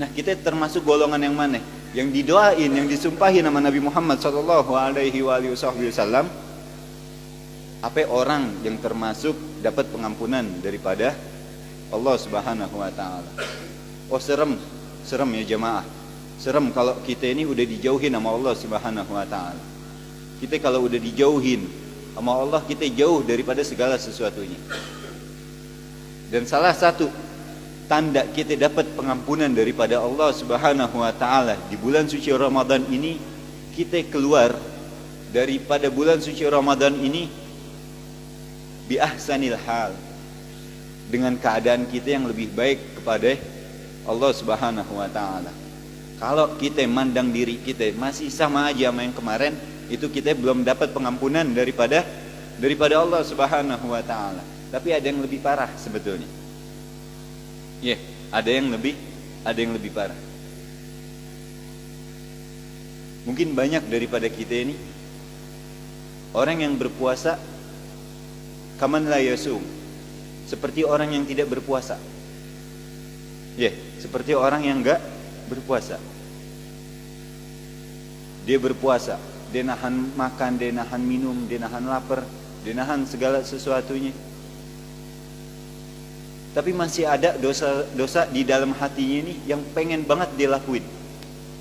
Nah, kita termasuk golongan yang mana? Yang didoain, yang disumpahi nama Nabi Muhammad sallallahu alaihi wasallam. Apa orang yang termasuk dapat pengampunan daripada Allah Subhanahu wa taala? Oh, serem ya jemaah. Serem kalau kita ini udah dijauhin sama Allah Subhanahu wa taala. Kita kalau udah dijauhin sama Allah, kita jauh daripada segala sesuatunya. Dan salah satu tanda kita dapat pengampunan daripada Allah Subhanahu wa taala di bulan suci Ramadan ini, kita keluar daripada bulan suci Ramadan ini bi ahsanil hal, dengan keadaan kita yang lebih baik kepada Allah Subhanahu wa taala. Kalau kita mandang diri kita masih sama aja sama yang kemarin, itu kita belum dapat pengampunan daripada Allah Subhanahu wa taala. Tapi ada yang lebih parah sebetulnya. Ya, ada yang lebih parah. Mungkin banyak daripada kita ini orang yang berpuasa kaman la yasum, seperti orang yang tidak berpuasa. Ya, seperti orang yang enggak berpuasa. Dia berpuasa, dia nahan makan, dia nahan minum, dia nahan lapar, dia nahan segala sesuatunya. Tapi masih ada dosa-dosa di dalam hatinya ini yang pengen banget dia lakuin,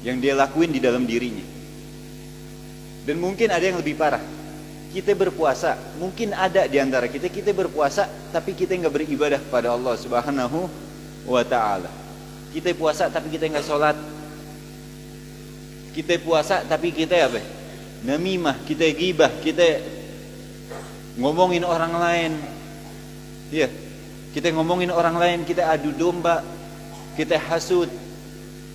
yang dia lakuin di dalam dirinya. Dan mungkin ada yang lebih parah. Kita berpuasa, mungkin ada di antara kita berpuasa tapi kita enggak beribadah kepada Allah Subhanahu wa taala. Kita puasa tapi kita enggak sholat, Kita puasa tapi kita apa? Namimah, kita gibah, kita ngomongin orang lain. Iya. Kita ngomongin orang lain, kita adu domba, kita hasud,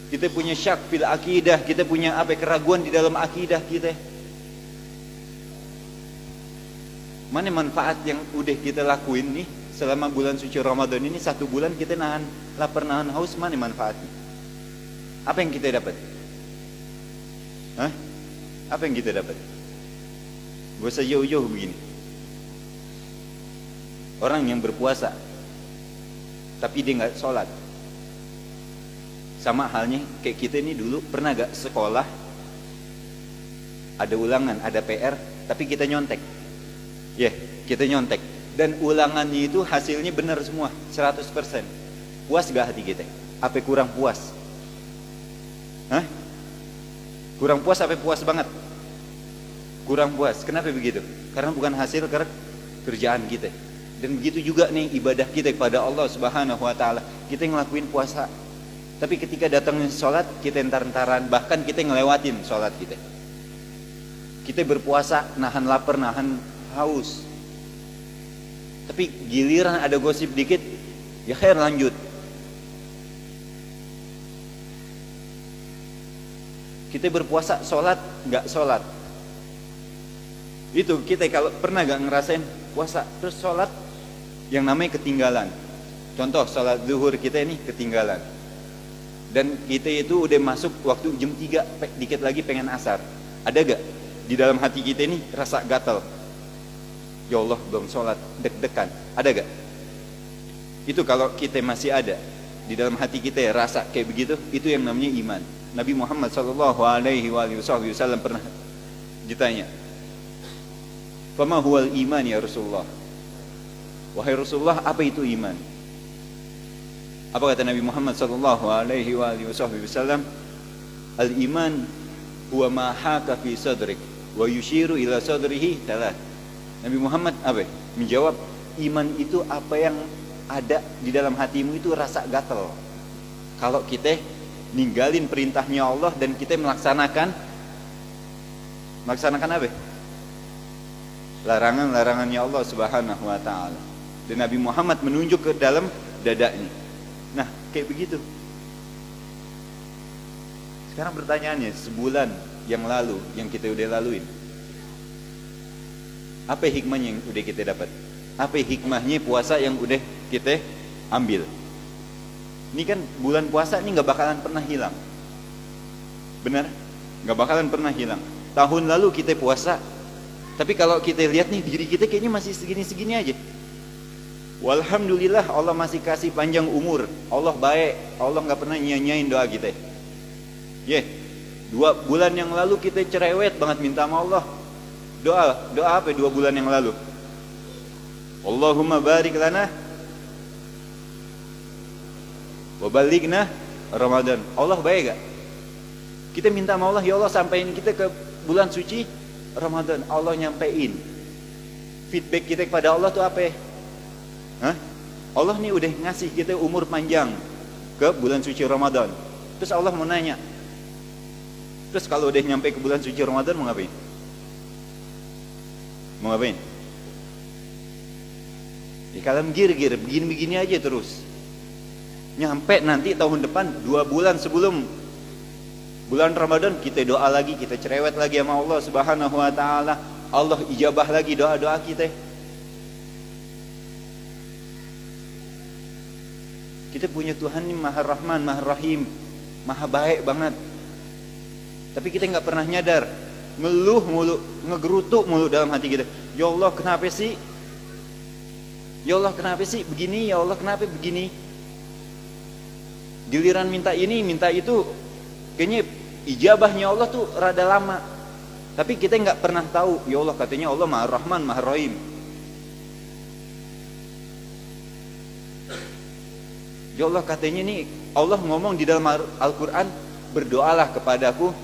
kita punya syak fil akidah, kita punya apa? Keraguan di dalam akidah kita. Mana manfaat yang udah kita lakuin nih selama bulan suci Ramadan ini? 1 bulan kita nahan lapar, nahan haus, mana manfaatnya? Apa yang kita dapat? Hah? Apa yang kita dapat? Gak usah jauh-jauh begini. Orang yang berpuasa tapi dia gak sholat, sama halnya kayak kita ini dulu pernah gak sekolah, ada ulangan, ada PR, tapi kita nyontek. Kita nyontek. Dan ulangannya itu hasilnya benar semua, 100%. Puas gak hati kita? Apa kurang puas? Hah? Kurang puas apa puas banget? Kurang puas. Kenapa begitu? Karena bukan hasil kerjaan kita. Dan begitu juga nih ibadah kita kepada Allah Subhanahu wa taala. Kita ngelakuin puasa, tapi ketika datangnya sholat kita entar-entaran, bahkan kita ngelewatin sholat kita. Kita berpuasa nahan lapar, nahan haus. Tapi giliran ada gosip dikit, ya khair lanjut. Kita berpuasa, sholat, nggak sholat. Itu kita kalau pernah gak ngerasain puasa terus sholat yang namanya ketinggalan. Contoh sholat zuhur kita ini ketinggalan, dan kita itu udah masuk waktu jam 3, dikit lagi pengen asar. Ada gak di dalam hati kita ini rasa gatal? Ya Allah belum sholat, deg-degan. Ada gak? Itu kalau kita masih ada di dalam hati kita ya, rasa kayak begitu, itu yang namanya iman. Nabi Muhammad SAW pernah ditanya, "Fama huwal iman ya Rasulullah?" Wahai Rasulullah, apa itu iman? Apa kata Nabi Muhammad SAW? Al-iman huwa ma haka fi sadrik wa yushiru ila sadrihi talat. Nabi Muhammad apa? Menjawab, iman itu apa yang ada di dalam hatimu itu rasa gatal. Kalau kita ninggalin perintahnya Allah dan kita melaksanakan apa? Larangan-larangannya Allah Subhanahu wa taala. Dan Nabi Muhammad menunjuk ke dalam dadanya. Nah, kayak begitu. Sekarang pertanyaannya, sebulan yang lalu yang kita udah laluin, apa hikmahnya yang udah kita dapat? Apa hikmahnya puasa yang udah kita ambil? Ini kan bulan puasa ini gak bakalan pernah hilang. Benar? Gak bakalan pernah hilang. Tahun lalu kita puasa, tapi kalau kita lihat nih diri kita kayaknya masih segini-segini aja. Walhamdulillah Allah masih kasih panjang umur. Allah baik, Allah gak pernah nyanyain doa kita. 2 bulan yang lalu kita cerewet banget minta sama Allah. Doa apa 2 bulan yang lalu? Allahumma barik lana wa balighna Ramadan. Allah baik gak? Kita minta sama Allah, ya Allah sampein kita ke bulan suci Ramadan. Allah nyampein. Feedback kita kepada Allah tuh apa? Hah? Allah nih udah ngasih kita umur panjang ke bulan suci Ramadan. Terus Allah mau nanya, terus kalau udah nyampe ke bulan suci Ramadan mau ngapain? Mau ngapain? Di kalam gir-gir begini-begini aja terus. Nyampe nanti tahun depan 2 bulan sebelum bulan Ramadan kita doa lagi, kita cerewet lagi sama Allah Subhanahu wa taala. Allah ijabah lagi doa-doa kita. Kita punya Tuhan ini Maha Rahman, Maha Rahim, Maha baik banget. Tapi kita nggak pernah nyadar, ngeluh mulu, ngegerutu mulu dalam hati kita. Ya Allah kenapa sih? Ya Allah kenapa sih begini? Ya Allah kenapa begini? Giliran minta ini, minta itu, kayaknya ijabahnya Allah tuh rada lama. Tapi kita nggak pernah tahu. Ya Allah katanya Allah Maha Rahman, Maha Rahim. Ya Allah katanya nih Allah ngomong di dalam Al-Quran, berdoalah kepadaku,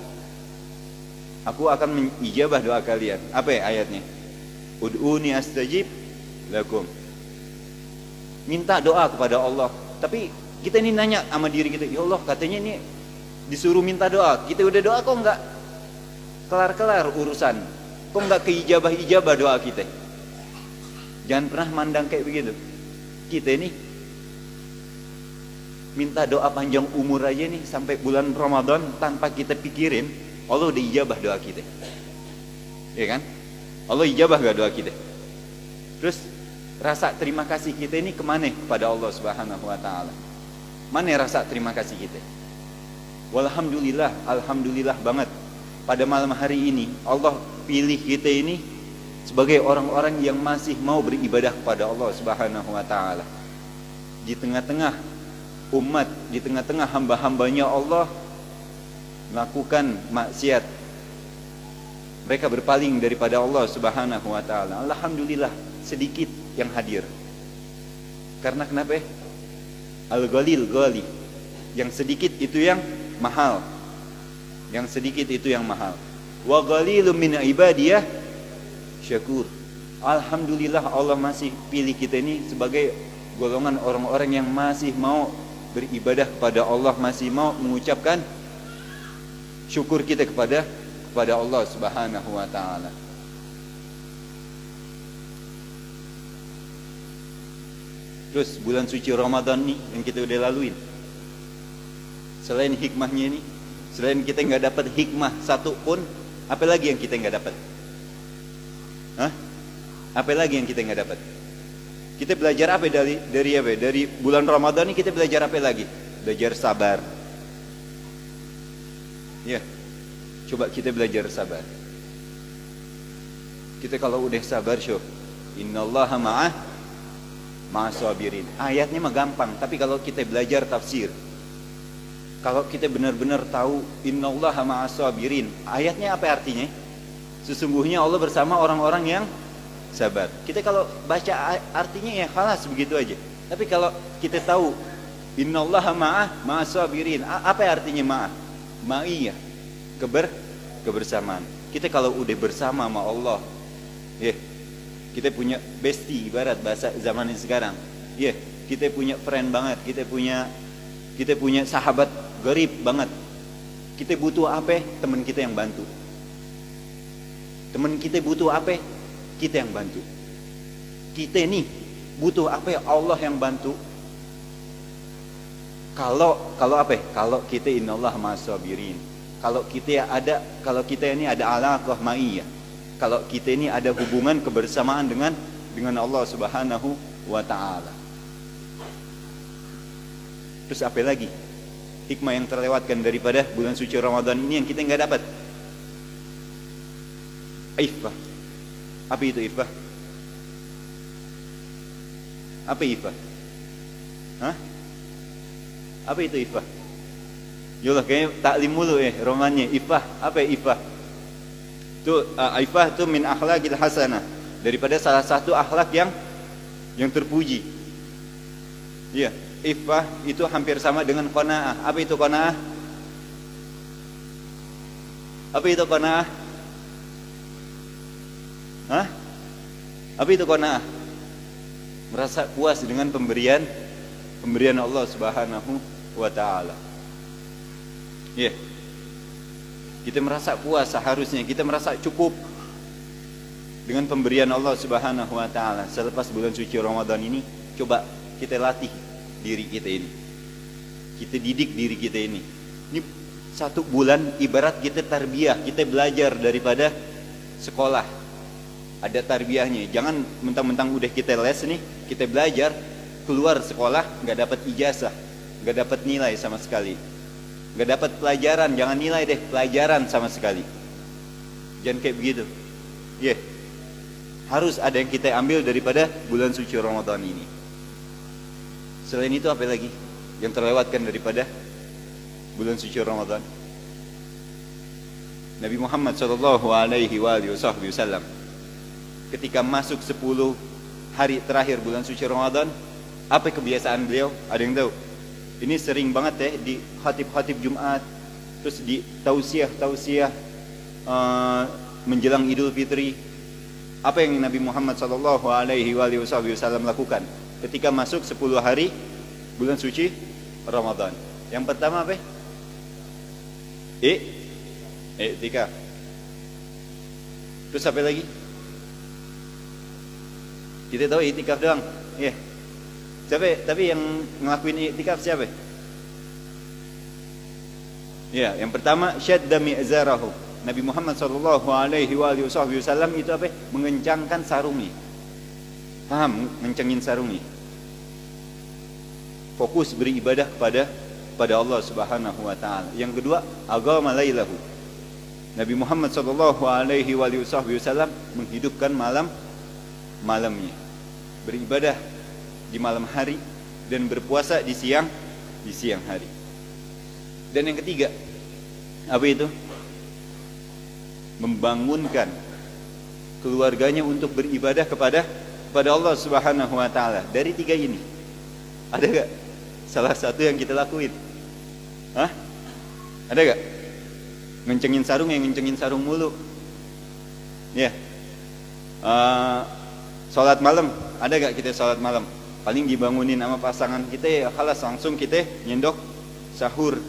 aku akan mengijabah doa kalian. Apa ya ayatnya? Ud'uni astajib lakum. Minta doa kepada Allah. Tapi kita ini nanya sama diri kita, ya Allah katanya ini disuruh minta doa, kita udah doa kok nggak kelar-kelar urusan, kok nggak keijabah-ijabah doa kita. Jangan pernah mandang kayak begitu. Kita ini minta doa panjang umur aja nih sampai bulan Ramadan tanpa kita pikirin, Allah udah ijabah doa kita. Ya kan? Allah ijabah gak doa kita? Terus rasa terima kasih kita ini kemana kepada Allah Subhanahu wa ta'ala? Mana rasa terima kasih kita? Walhamdulillah, alhamdulillah banget, pada malam hari ini Allah pilih kita ini sebagai orang-orang yang masih mau beribadah kepada Allah Subhanahu wa ta'ala. Di tengah-tengah umat, di tengah-tengah hamba-hambanya Allah melakukan maksiat, mereka berpaling daripada Allah Subhanahu wa ta'ala. Alhamdulillah sedikit yang hadir. Karena kenapa? Al-Ghalil ghali, yang sedikit itu yang mahal, yang sedikit itu yang mahal. Wa ghalilun min ibadiyah syakur. Alhamdulillah Allah masih pilih kita ini sebagai golongan orang-orang yang masih mau beribadah kepada Allah, masih mau mengucapkan syukur kita kepada Allah Subhanahu wa ta'ala. Terus bulan suci Ramadan nih yang kita udah laluin, selain hikmahnya ini, selain kita nggak dapat hikmah satu pun, apa lagi yang kita nggak dapat? Hah? Apa lagi yang kita nggak dapat? Kita belajar apa dari apa? Dari bulan Ramadan ini kita belajar apa lagi? Belajar sabar. Ya, coba kita belajar sabar. Kita kalau udah sabar, syuh, innallaha ma'as-sabirin. Ayatnya mah gampang, tapi kalau kita belajar tafsir, kalau kita benar-benar tahu innallaha ma'as-sabirin, ayatnya apa artinya? Sesungguhnya Allah bersama orang-orang yang sabar. Kita kalau baca artinya ya khalas begitu aja. Tapi kalau kita tahu innallaha ma'as-sabirin, apa artinya ma'iyah? Kebersamaan. Kita kalau udah bersama sama Allah, ya, kita punya bestie, ibarat bahasa zaman ini sekarang. Ya, kita punya friend banget, kita punya sahabat garib banget. Kita butuh apa? Teman kita yang bantu. Teman kita butuh apa? Kita yang bantu. Kita ini butuh apa? Allah yang bantu. Kalau apa? Kalau kita innallaha ma'as-sabirin. Kalau kita ini ada alaqah ma'iyah. Kalau kita ini ada hubungan kebersamaan dengan Allah Subhanahu wa ta'ala. Terus apa lagi hikmah yang terlewatkan daripada bulan suci Ramadan ini yang kita nggak dapat? Iffah. Apa itu iffah? Apa iffah? Hah? Apa itu iffah? Yolah, kayaknya taklim mulu romannya. Iffah, apa ya iffah? Itu iffah itu min akhlaqil hasanah, daripada salah satu akhlak yang terpuji. Iya, iffah itu hampir sama dengan qanaah. Apa itu qanaah? Apa itu qanaah? Hah? Apa itu qanaah? Merasa puas dengan pemberian Allah Subhanahu wa ta'ala. Ya, kita merasa puas, seharusnya kita merasa cukup dengan pemberian Allah Subhanahu wa ta'ala. Selepas bulan suci Ramadan ini, coba kita latih diri kita ini, kita didik diri kita ini. Ini satu bulan ibarat kita tarbiyah, kita belajar daripada sekolah. Ada tarbiyahnya. Jangan mentang-mentang udah kita les nih, kita belajar, keluar sekolah nggak dapat ijazah, nggak dapat nilai sama sekali, nggak dapat pelajaran. Jangan nilai deh, pelajaran sama sekali. Jangan kayak begitu. Ya, harus ada yang kita ambil daripada bulan suci Ramadan ini. Selain itu apa lagi yang terlewatkan daripada bulan suci Ramadan? Nabi Muhammad SAW ketika masuk 10 hari terakhir bulan suci Ramadan, apa kebiasaan beliau? Ada yang tahu? Ini sering banget ya di khatib-khatib Jumat, terus di tausiah menjelang Idul Fitri. Apa yang Nabi Muhammad SAW lakukan ketika masuk 10 hari bulan suci Ramadan? Yang pertama apa? I'tikaf. Terus apa lagi? Kita tahu i'tikaf doang. Iya. Siapa? Tapi yang ngelakuin i'tikaf siapa? Ya, yang pertama syadda mi'zarahu. Nabi Muhammad sallallahu alaihi wasallam itu apa? Mengencangkan sarungnya. Paham? Ngencengin sarungnya. Fokus beribadah kepada Allah Subhanahu wa taala. Yang kedua, agama lailahu. Nabi Muhammad sallallahu alaihi wasallam menghidupkan malamnya. Beribadah di malam hari dan berpuasa di siang hari. Dan yang ketiga, apa itu? Membangunkan keluarganya untuk beribadah kepada Allah Subhanahu wa taala. Dari tiga ini, ada gak salah satu yang kita lakuin? Hah? Ada gak? Ngencengin sarung, yang ngencengin sarung mulu. Ya. Salat malam, ada gak kita salat malam? Paling dibangunin sama pasangan kita, ya khalas langsung kita nyendok sahur.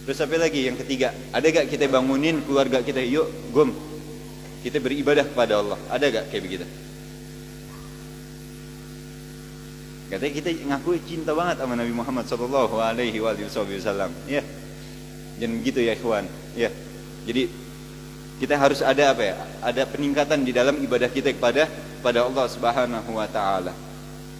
Terus apa lagi yang ketiga? Ada gak kita bangunin keluarga kita, yuk gom kita beribadah kepada Allah? Ada gak kayak begitu? Katanya kita ngaku cinta banget sama Nabi Muhammad sallallahu alaihi wasallam. Ya. Jangan gitu ya ikhwan. Ya. Jadi kita harus ada apa ya? Ada peningkatan di dalam ibadah kita kepada Allah Subhanahu wa taala.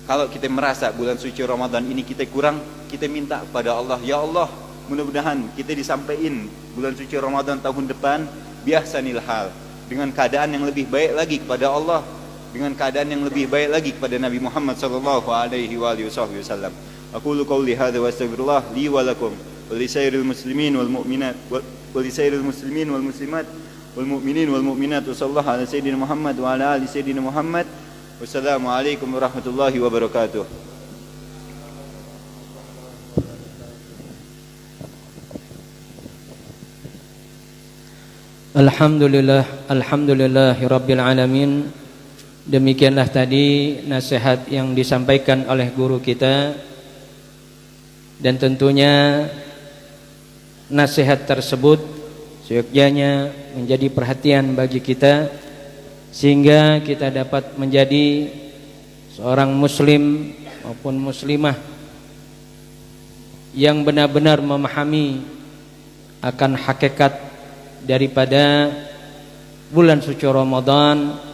Kalau kita merasa bulan suci Ramadan ini kita kurang, kita minta kepada Allah, ya Allah, mudah-mudahan kita disampaikan bulan suci Ramadan tahun depan biahsanil hal, dengan keadaan yang lebih baik lagi kepada Allah, dengan keadaan yang lebih baik lagi kepada Nabi Muhammad sallallahu alaihi wasallam. Aqulu qouli hadza wa astaghfirullah li wa lakum wa li sairil muslimin wal mu'minat wa li sairil muslimin wal muslimat wal mu'minin wal mu'minat. Sallallahu ala sayyidina Muhammad wa ala ali sayyidina Muhammad. Wassalamu alaikum warahmatullahi wabarakatuh. Alhamdulillahi rabbil alamin. Demikianlah tadi nasihat yang disampaikan oleh guru kita, dan tentunya nasihat tersebut seyogyanya menjadi perhatian bagi kita, sehingga kita dapat menjadi seorang muslim maupun muslimah yang benar-benar memahami akan hakikat daripada bulan suci Ramadan,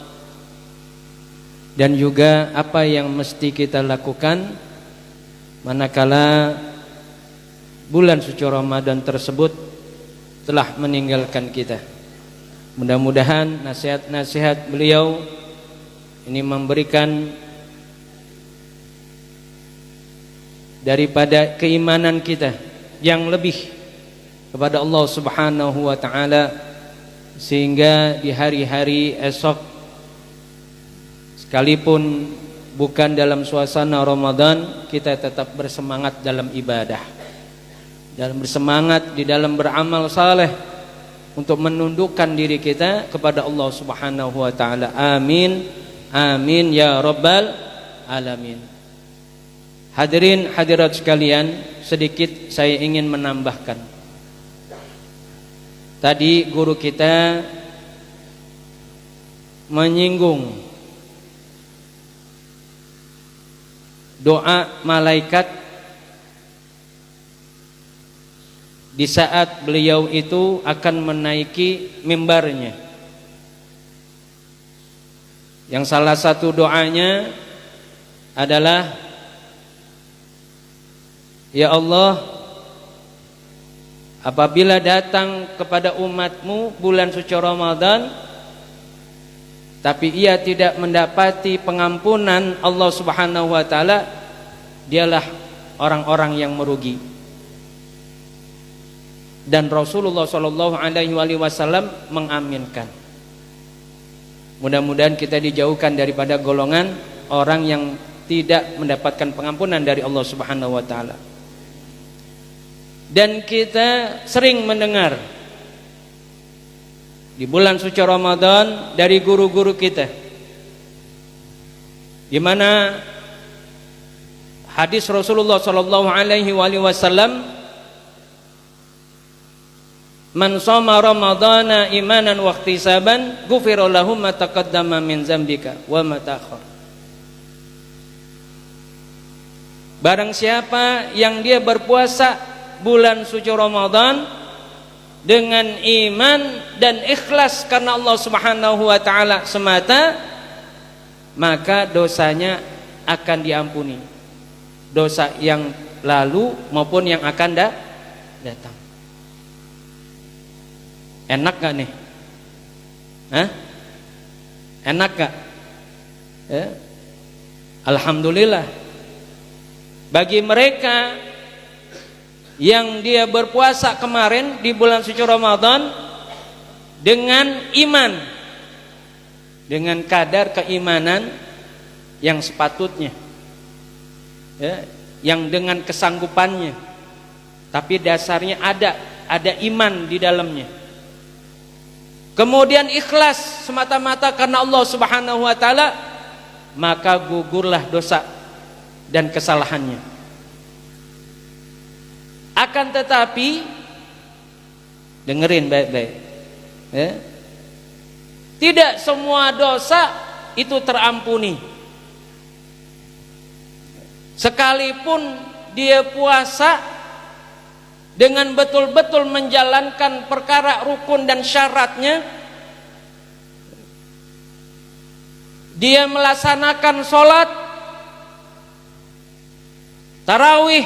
dan juga apa yang mesti kita lakukan manakala bulan suci Ramadan tersebut telah meninggalkan kita. Mudah-mudahan nasihat-nasihat beliau ini memberikan daripada keimanan kita yang lebih kepada Allah Subhanahu wa taala, sehingga di hari-hari esok sekalipun bukan dalam suasana Ramadan, kita tetap bersemangat dalam ibadah, dalam bersemangat di dalam beramal saleh untuk menundukkan diri kita kepada Allah Subhanahu wa taala. Amin. Amin ya rabbal alamin. Hadirin hadirat sekalian, sedikit saya ingin menambahkan. Tadi guru kita menyinggung doa malaikat di saat beliau itu akan menaiki mimbarnya. Yang salah satu doanya adalah, ya Allah, apabila datang kepada umatmu bulan suci Ramadan tapi ia tidak mendapati pengampunan Allah Subhanahu wa taala, dialah orang-orang yang merugi. Dan Rasulullah sallallahu alaihi wasallam mengaminkan. Mudah-mudahan kita dijauhkan daripada golongan orang yang tidak mendapatkan pengampunan dari Allah Subhanahu wa taala. Dan kita sering mendengar di bulan suci Ramadan dari guru-guru kita, di mana hadis Rasulullah sallallahu alaihi wasallam Man shoma ramadhana imanan wa ihtisaban ghufira lahu ma taqaddama min dzambika wa ma ta'akhkhar. Barang siapa yang dia berpuasa bulan suci Ramadan dengan iman dan ikhlas karena Allah Subhanahu wa taala semata, maka dosanya akan diampuni. Dosa yang lalu maupun yang akan datang. Enak gak nih? Hah? Enak gak? Ya? Alhamdulillah. Bagi mereka yang dia berpuasa kemarin di bulan suci Ramadan dengan iman, dengan kadar keimanan yang sepatutnya, ya, yang dengan kesanggupannya, tapi dasarnya ada iman di dalamnya. Kemudian ikhlas semata-mata karena Allah Subhanahu wa taala, maka gugurlah dosa dan kesalahannya. Akan tetapi dengerin baik-baik, ya, tidak semua dosa itu terampuni. Sekalipun dia puasa dengan betul-betul menjalankan perkara rukun dan syaratnya, dia melaksanakan sholat tarawih,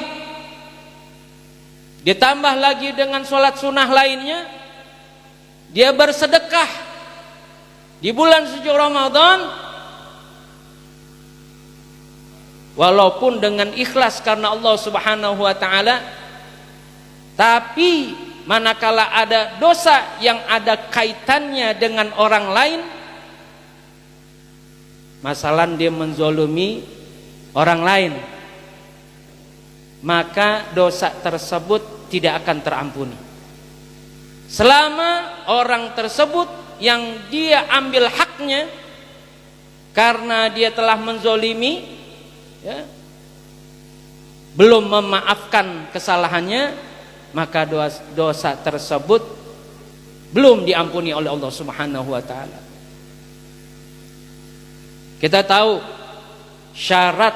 ditambah lagi dengan sholat sunnah lainnya, dia bersedekah di bulan suci Ramadan, walaupun dengan ikhlas karena Allah Subhanahu wa taala, tapi manakala ada dosa yang ada kaitannya dengan orang lain, masalah dia menzolimi orang lain, maka dosa tersebut tidak akan terampuni selama orang tersebut yang dia ambil haknya karena dia telah menzolimi, ya, belum memaafkan kesalahannya, maka dosa tersebut belum diampuni oleh Allah Subhanahu wa taala. Kita tahu syarat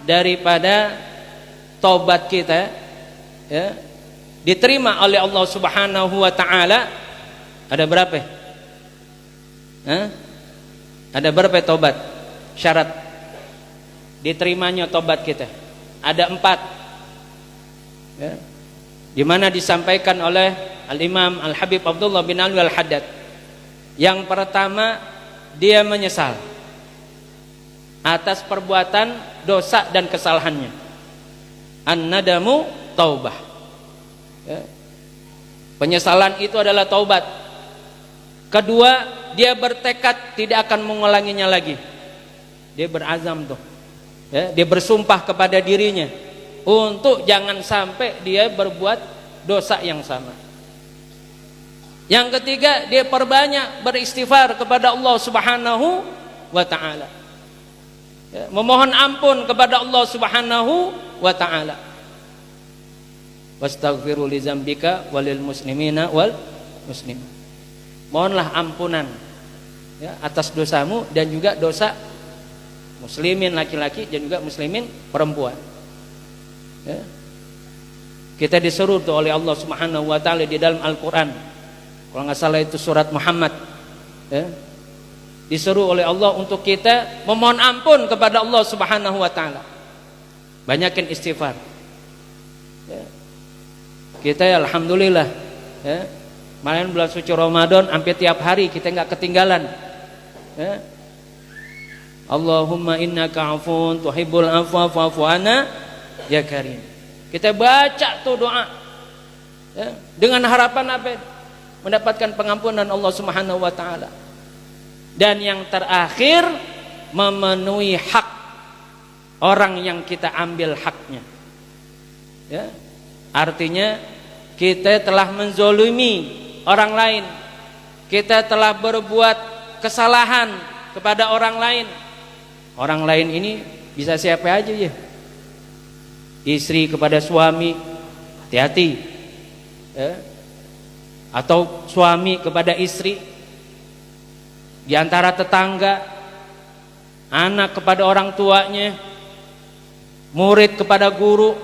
daripada taubat kita, ya, diterima oleh Allah Subhanahu wa taala ada berapa? Ada berapa taubat? Syarat diterimanya taubat kita ada 4, ya, di mana disampaikan oleh Al-Imam Al-Habib Abdullah bin Alwi Al-Haddad. Yang pertama, dia menyesal atas perbuatan dosa dan kesalahannya. An-nadamu taubah, ya. Penyesalan itu adalah taubat. Kedua, dia bertekad tidak akan mengulanginya lagi. Dia berazam tuh, ya, dia bersumpah kepada dirinya untuk jangan sampai dia berbuat dosa yang sama. Yang ketiga, dia perbanyak beristighfar kepada Allah Subhanahu wa taala, ya, memohon ampun kepada Allah Subhanahu wa taala. Wastaghfiru li dzambika walil muslimina wal muslimin. Mohonlah ampunan, ya, atas dosamu dan juga dosa muslimin laki-laki dan juga muslimin perempuan. Ya. Kita disuruh tuh oleh Allah Subhanahu wa taala di dalam Al-Qur'an. Kalau nggak salah itu surat Muhammad, ya. Disuruh oleh Allah untuk kita memohon ampun kepada Allah Subhanahu wa taala. Banyakin istighfar. Ya. Kita ya, alhamdulillah, ya, malam bulan suci Ramadan hampir tiap hari kita nggak ketinggalan, ya. Allahumma innaka afun tuhibbul afwa fa'fu anna ya karim. Kita baca tuh doa, ya, dengan harapan apa? Mendapatkan pengampunan Allah Subhanahu wa taala. Dan yang terakhir, memenuhi hak orang yang kita ambil haknya, ya. Artinya kita telah menzolimi orang lain, kita telah berbuat kesalahan kepada orang lain. Orang lain ini bisa siapa aja, ya. Istri kepada suami, hati-hati, ya. atau suami kepada istri, di antara tetangga, anak kepada orang tuanya, murid kepada guru.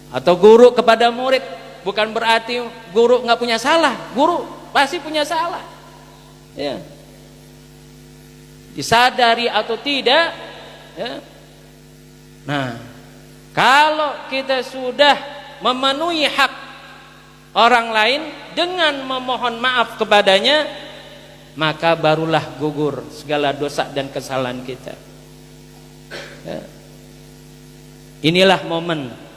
Atau guru kepada murid. Bukan berarti guru nggak punya salah, guru pasti punya salah, ya. Disadari atau tidak, ya. Nah, kalau kita sudah memenuhi hak orang lain dengan memohon maaf kepadanya, maka barulah gugur segala dosa dan kesalahan kita, ya. Inilah momen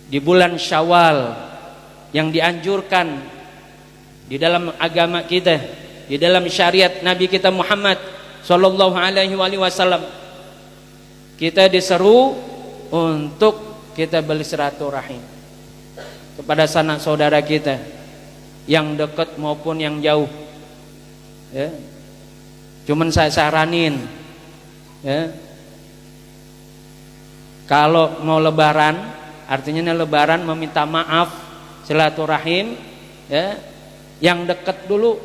di bulan Syawal yang dianjurkan di dalam agama kita, di dalam syariat Nabi kita Muhammad sallallahu alaihi wasallam. Kita diseru untuk kita bersilaturahim kepada sanak saudara kita yang dekat maupun yang jauh, ya. Cuman saya saranin, ya, kalau mau lebaran, artinya lebaran meminta maaf, silaturahim, ya, yang dekat dulu,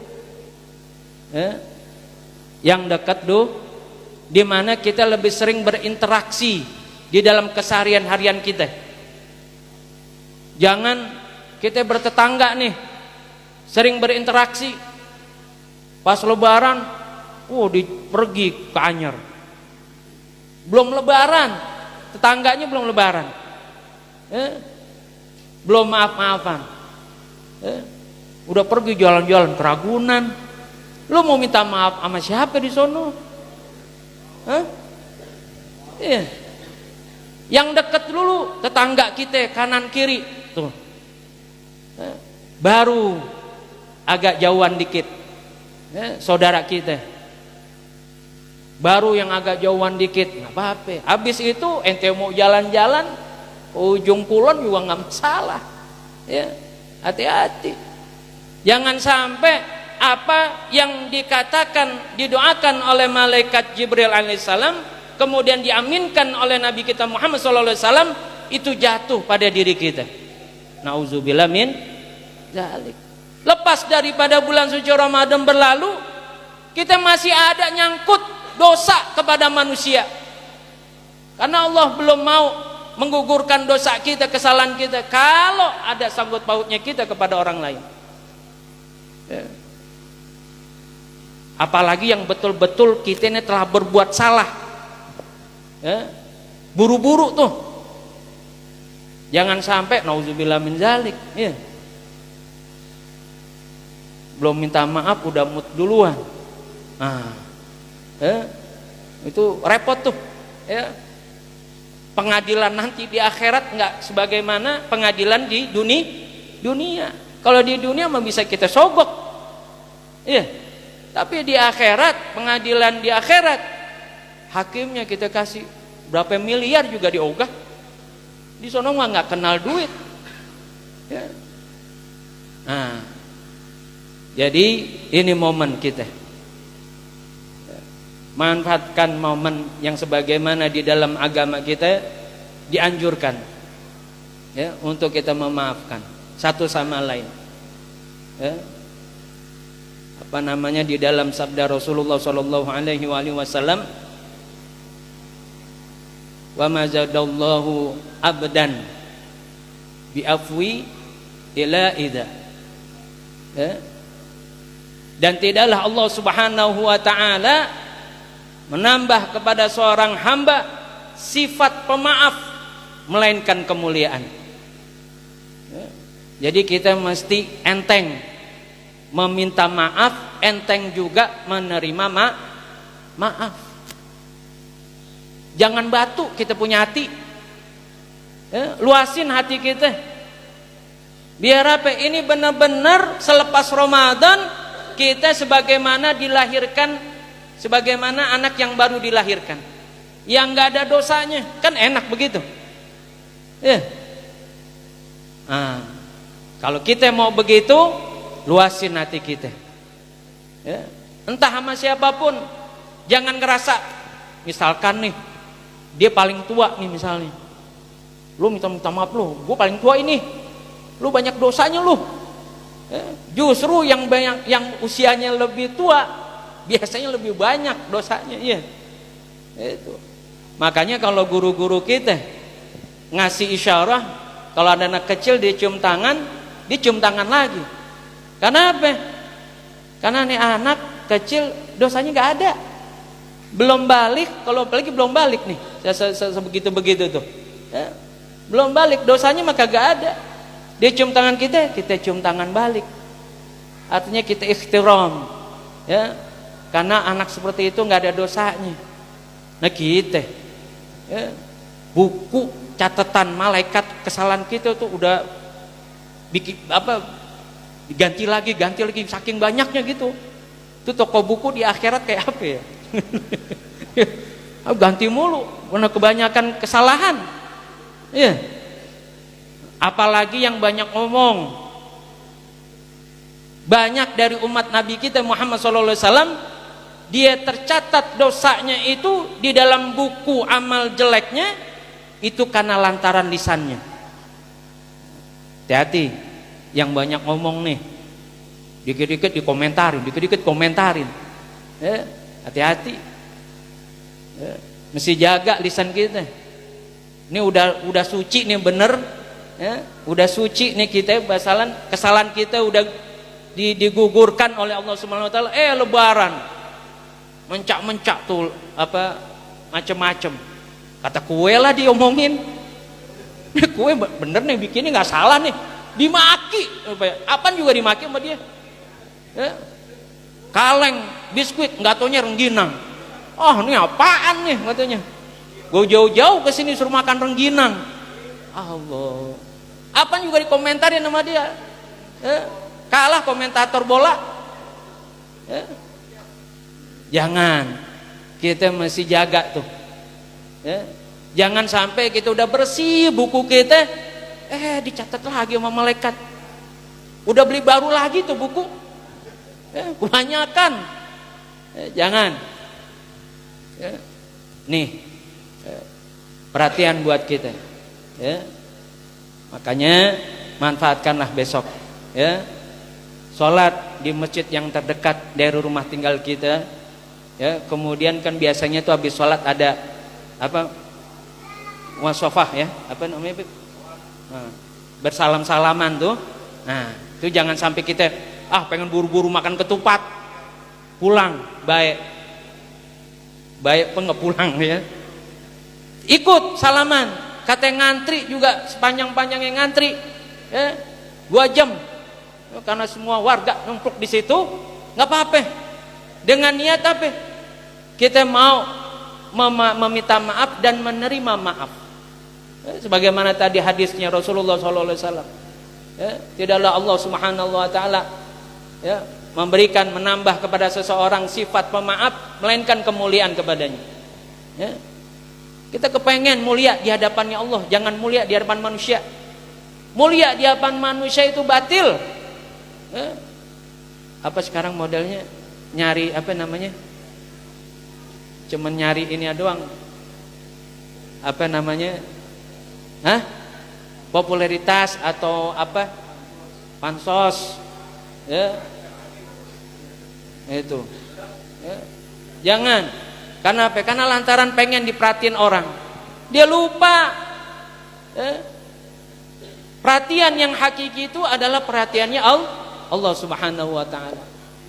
ya, yang dekat dulu, di mana kita lebih sering berinteraksi di dalam keseharian harian kita. Jangan kita bertetangga nih, sering berinteraksi, pas lebaran, pergi ke Anyer, belum lebaran, tetangganya belum lebaran. Belum maaf-maafan, udah pergi jalan-jalan ke Ragunan. Lu mau minta maaf sama siapa di sono? Yang deket dulu tetangga kita kanan kiri tuh, baru agak jauhan dikit, saudara kita, baru yang agak jauhan dikit nggak apa-apa. Habis itu ente mau jalan-jalan ujung kulon juga nggak masalah, ya. Hati-hati, jangan sampai apa yang dikatakan, didoakan oleh malaikat Jibril alaihissalam, kemudian diaminkan oleh Nabi kita Muhammad SAW, itu jatuh pada diri kita. Nauzubillah min dzalik. Lepas daripada bulan suci Ramadan berlalu, kita masih ada nyangkut dosa kepada manusia, karena Allah belum mau menggugurkan dosa kita, kesalahan kita, kalau ada sangkut pautnya kita kepada orang lain, ya. Apalagi yang betul-betul kita ini telah berbuat salah, ya. Buru-buru tuh, jangan sampai nauzubillah min dzalik, ya. Belum minta maaf udah mut duluan, itu repot tuh, ya. Pengadilan nanti di akhirat nggak sebagaimana pengadilan di dunia. Kalau di dunia mah bisa kita sogok, iya. Tapi di akhirat, pengadilan di akhirat, hakimnya kita kasih berapa miliar juga diogah. Di sono mah nggak kenal duit, ya. Nah, jadi ini momen kita, manfaatkan momen yang sebagaimana di dalam agama kita dianjurkan, ya, untuk kita memaafkan satu sama lain, ya. Apa namanya, di dalam sabda Rasulullah sallallahu alaihi wasallam, wa ma zadallahu abdan bi afwi ila idza, ya. Dan tidaklah Allah Subhanahu wa taala menambah kepada seorang hamba sifat pemaaf melainkan kemuliaan, ya. Jadi kita mesti enteng meminta maaf, enteng juga menerima maaf. Jangan batu kita punya hati, ya, luasin hati kita, biar apa, ini benar-benar selepas Ramadan kita sebagaimana dilahirkan, sebagaimana anak yang baru dilahirkan, yang nggak ada dosanya, kan enak begitu, ya. Nah, kalau kita mau begitu, luasin hati kita, ya. Entah sama siapapun, jangan ngerasa, misalkan nih dia paling tua nih misalnya, Lu minta maaf lu, gue paling tua ini, lu banyak dosanya lu. Justru yang banyak, yang usianya lebih tua biasanya lebih banyak dosanya. Iya, itu. Makanya kalau guru-guru kita ngasih isyarah, kalau ada anak kecil dicium tangan lagi. Karena apa? Karena nih anak kecil dosanya nggak ada, belum balik. Kalau apalagi belum balik nih, sebegitu tuh, belum balik, dosanya maka gak ada. Dia cium tangan kita cium tangan balik. Artinya kita ihtiram, ya. Karena anak seperti itu nggak ada dosanya. Nah kita, ya, buku catatan malaikat kesalahan kita tuh udah bikin diganti lagi saking banyaknya gitu. Itu toko buku di akhirat kayak apa ya? Ganti mulu karena kebanyakan kesalahan. Ya. Apalagi yang banyak ngomong. Banyak dari umat Nabi kita Muhammad SAW, dia tercatat dosanya itu di dalam buku amal jeleknya itu karena lantaran lisannya. Hati-hati yang banyak ngomong nih, dikit-dikit komentarin. Hati-hati. Mesti jaga lisan kita. Ini udah suci nih, bener, ya, udah suci nih kita, kesalahan kita udah digugurkan oleh Allah Subhanahu Wa Taala. Lebaran mencak tuh macem-macem, kata kue lah diomongin. Kue bener nih bikinnya nggak salah nih, dimaki, apaan juga dimaki sama dia. Kaleng biskuit nggak taunya rengginang. Ini apaan nih katanya. Gue jauh-jauh ke sini suruh makan rengginang. Allah. Apaan juga dikomentarin sama dia. Kalah komentator bola. Jangan. Kita mesti jaga tuh. Jangan sampai kita udah bersih buku kita, dicatat lagi sama malaikat. Udah beli baru lagi tuh buku. Kebanyakan. Jangan. Nih, perhatian buat kita. Makanya manfaatkanlah besok. Sholat di masjid yang terdekat dari rumah tinggal kita. Kemudian kan biasanya tuh habis sholat ada wasofah, apa namanya, bersalam-salaman tuh. Nah, itu jangan sampai kita pengen buru-buru makan ketupat, pulang baik pun nggak pulang, ya. Ikut salaman, kata yang ngantri juga sepanjang-panjangnya ngantri, 2 jam, karena semua warga numpuk di situ, nggak apa-apa. Dengan niat apa? Kita mau meminta maaf dan menerima maaf. Sebagaimana tadi hadisnya Rasulullah SAW. Tidaklah Allah Subhanahu Wa Taala menambah kepada seseorang sifat pemaaf melainkan kemuliaan kepadanya. Kita kepengen mulia di hadapannya Allah, jangan mulia di hadapan manusia. Mulia di hadapan manusia itu batil. Apa sekarang modelnya nyari cuman nyari ini doang, popularitas atau pansos, itu. Jangan. Karena apa? Karena lantaran pengen diperhatiin orang, dia lupa. Perhatian yang hakiki itu adalah perhatiannya Allah Subhanahu Wa Taala.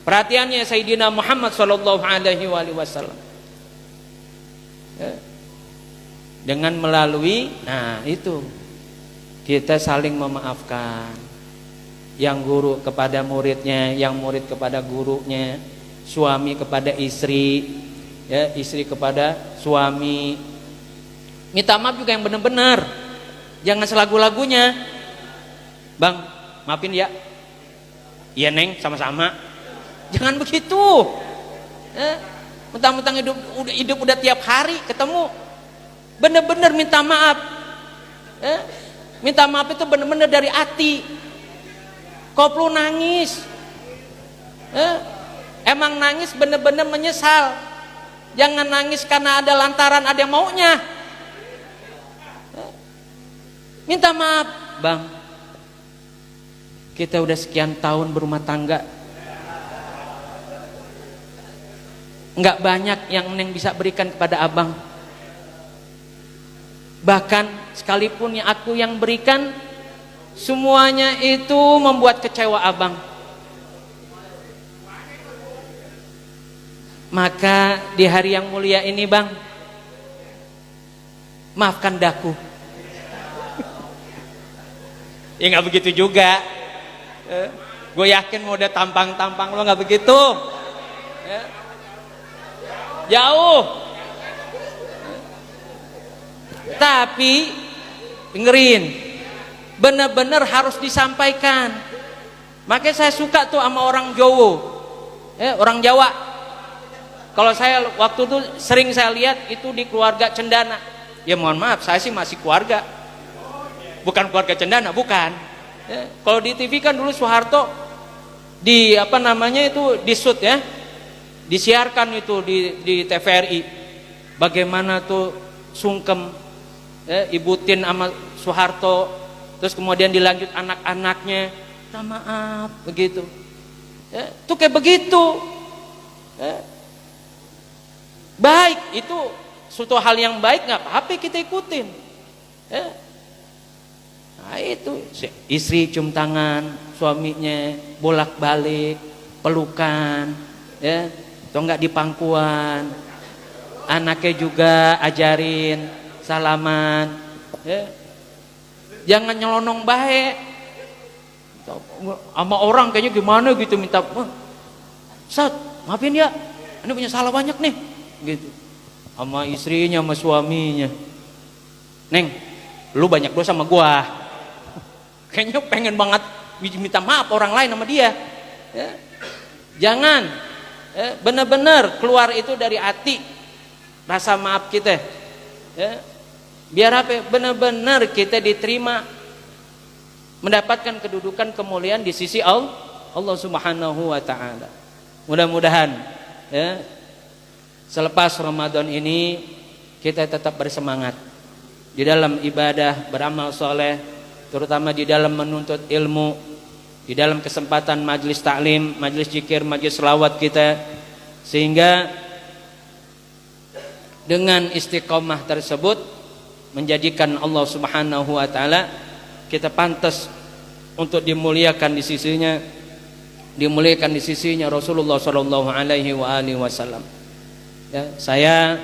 Perhatiannya Sayyidina Muhammad Sallallahu Alaihi Wasallam. Dengan melalui, itu kita saling memaafkan. Yang guru kepada muridnya, yang murid kepada gurunya, suami kepada istri, istri kepada suami. Minta maaf juga yang benar-benar, jangan selagu-lagunya. Bang, maafin ya. Iya Neng, sama-sama. Jangan begitu. Mentang-mentang hidup udah tiap hari ketemu, bener-bener minta maaf. Minta maaf itu bener-bener dari hati. Koplo nangis, emang nangis bener-bener menyesal. Jangan nangis karena ada lantaran ada yang maunya. Minta maaf, Bang. Kita udah sekian tahun berumah tangga, nggak banyak yang Neng bisa berikan kepada Abang. Bahkan sekalipun yang aku yang berikan, semuanya itu membuat kecewa Abang. Maka di hari yang mulia ini, Bang, maafkan daku. Ya nggak begitu juga. Gue yakin mau udah tampang-tampang lo nggak begitu. Jauh. Tapi dengerin, bener-bener harus disampaikan. Makanya saya suka tuh sama orang Jawa, orang Jawa. Kalau saya waktu itu sering saya lihat itu di keluarga Cendana. Ya mohon maaf, saya sih masih keluarga, bukan keluarga Cendana, bukan. Kalau di TV kan dulu Soeharto di apa namanya itu di shoot ya, disiarkan itu di TVRI. Bagaimana tuh sungkem Ibu Tin sama Soeharto, terus kemudian dilanjut anak-anaknya, minta maaf begitu. Tuh kayak begitu. Baik, itu suatu hal yang baik, nggak apa-apa kita ikutin. Nah itu istri cium tangan suaminya, bolak-balik, pelukan, atau nggak di pangkuan. Anaknya juga ajarin salaman, jangan nyelonong baik. Sama orang kayaknya gimana gitu minta, Ustaz, maafin ya, ini punya salah banyak nih, gitu. Sama istrinya, sama suaminya, Neng, lu banyak dosa sama gua. Kayaknya pengen banget minta maaf orang lain sama dia. Jangan, benar-benar keluar itu dari hati rasa maaf kita. Biar apa? Benar-benar kita diterima, mendapatkan kedudukan kemuliaan di sisi Allah Subhanahu wa taala. Mudah-mudahan selepas Ramadan ini kita tetap bersemangat di dalam ibadah, beramal soleh, terutama di dalam menuntut ilmu, di dalam kesempatan majlis taklim, majlis zikir, majlis selawat kita, sehingga dengan istiqomah tersebut menjadikan Allah Subhanahu wa taala kita pantas untuk dimuliakan di sisinya, dimuliakan di sisinya Rasulullah sallallahu alaihi wasallam. Saya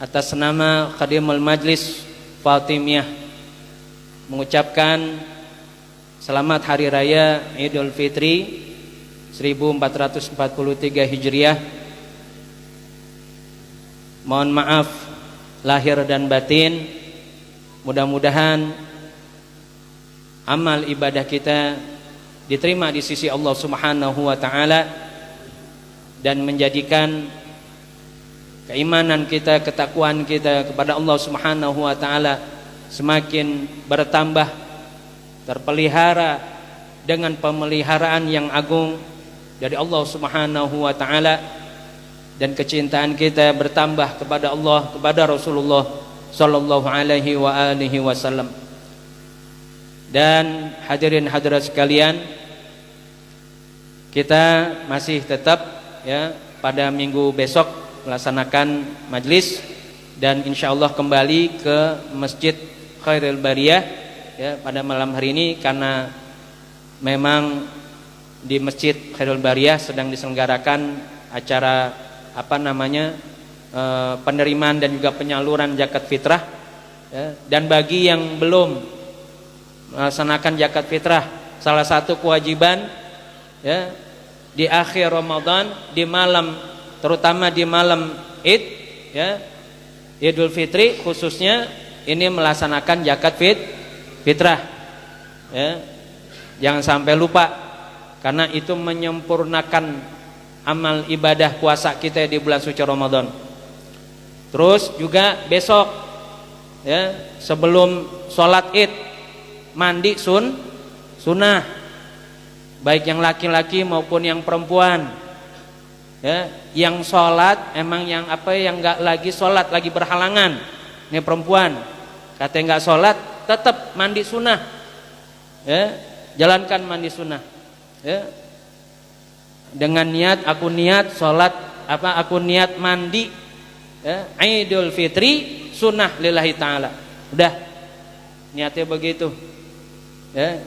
atas nama Khadimul Majlis Fatimiyah mengucapkan selamat Hari Raya Idul Fitri 1443 Hijriah. Mohon maaf lahir dan batin. Mudah-mudahan amal ibadah kita diterima di sisi Allah Subhanahu wa taala dan menjadikan keimanan kita, ketakwaan kita kepada Allah Subhanahu wa taala semakin bertambah, terpelihara dengan pemeliharaan yang agung dari Allah Subhanahu wa taala, dan kecintaan kita bertambah kepada Allah, kepada Rasulullah sallallahu alaihi wasallam. Dan hadirin hadirat sekalian, kita masih tetap pada minggu besok melaksanakan majlis, dan insyaallah kembali ke Masjid Khairul Bariyah pada malam hari ini, karena memang di Masjid Khairul Bariyah sedang diselenggarakan acara penerimaan dan juga penyaluran zakat fitrah. Dan bagi yang belum melaksanakan zakat fitrah, salah satu kewajiban di akhir Ramadan, di malam, terutama di malam Id, Idul Fitri khususnya, ini melaksanakan zakat fitrah. Jangan sampai lupa, karena itu menyempurnakan amal ibadah puasa kita di bulan suci Ramadan. Terus juga besok sebelum sholat Id, mandi sunnah, baik yang laki-laki maupun yang perempuan. Yang sholat emang yang nggak lagi sholat, lagi berhalangan, ini perempuan katanya nggak sholat, tetap mandi sunnah. Ya, jalankan mandi sunnah. Ya. Dengan niat aku niat salat aku niat mandi ya, Idul Fitri sunnah lillahi taala. Udah. Niatnya begitu. Ya.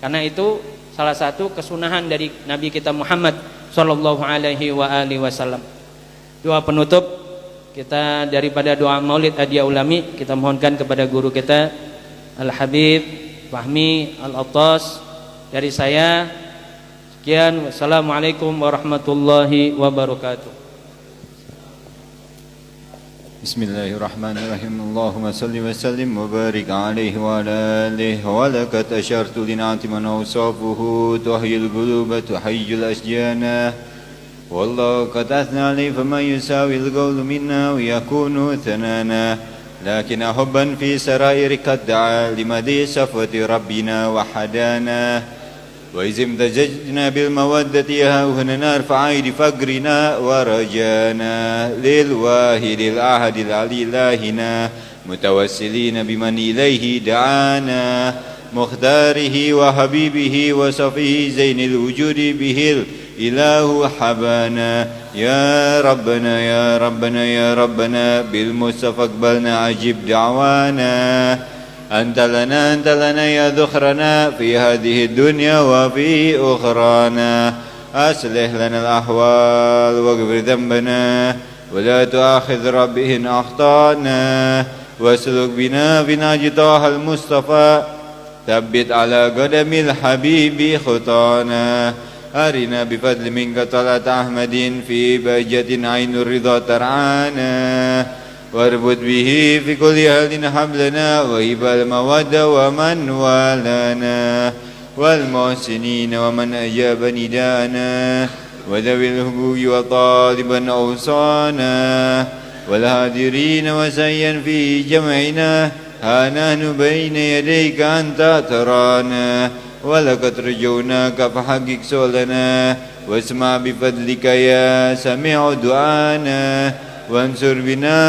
Karena itu salah satu kesunahan dari Nabi kita Muhammad sallallahu alaihi wa alihi wasallam. Doa penutup kita daripada doa Maulid Hadiah Ulami, kita mohonkan kepada guru kita Al Habib Fahmi Al Attas. Dari saya sekian, wassalamualaikum warahmatullahi wabarakatuh. Bismillahirrahmanirrahim. Allahumma salli wa sallim wa barik alaihi wa ala alihi wa laqad ashartu li na'ti man awsafuhu tuhyil quluba tuhayyul asjana wallahu qad athna alayhi faman yusawil qawlu minna wa yakunu thanana lakin hubban fi sarairi qad da'a limadi safwati rabbina wa hadana وإذ امتزجنا بالمودة هاهنا نرفع عيد فقرنا ورجانا للواحد الأحد العلي إلهنا متوسلين بمن إليه دعانا مختاره وحبيبه وصفيه زين الوجود به الإله حبانا يا ربنا يا ربنا يا ربنا بالمصطفى اقبلنا عجب دعوانا أنت لنا يا ذخرنا في هذه الدنيا وفي أخرانا أصلح لنا الأحوال واغفر ذنبنا ولا تؤاخذ ربه إن أخطأنا واسلك بنا في نهج طه المصطفى ثبت على قدم الحبيب خطانا أرنا بفضل منك طلعت أحمد في بهجة عين الرضا ترعانا واربط به في كل حال حبلنا وهب المودة ومن والانا والمحسنين ومن أجاب نداءنا وذوي الحقوق وطالبا أوصانا والهادرين وسيا في جمعنا ها نحن بين يديك أنت ترانا ولقد رجوناك فحقق سؤلنا واسمع بفضلك يا سميع دعانا وانصر بنا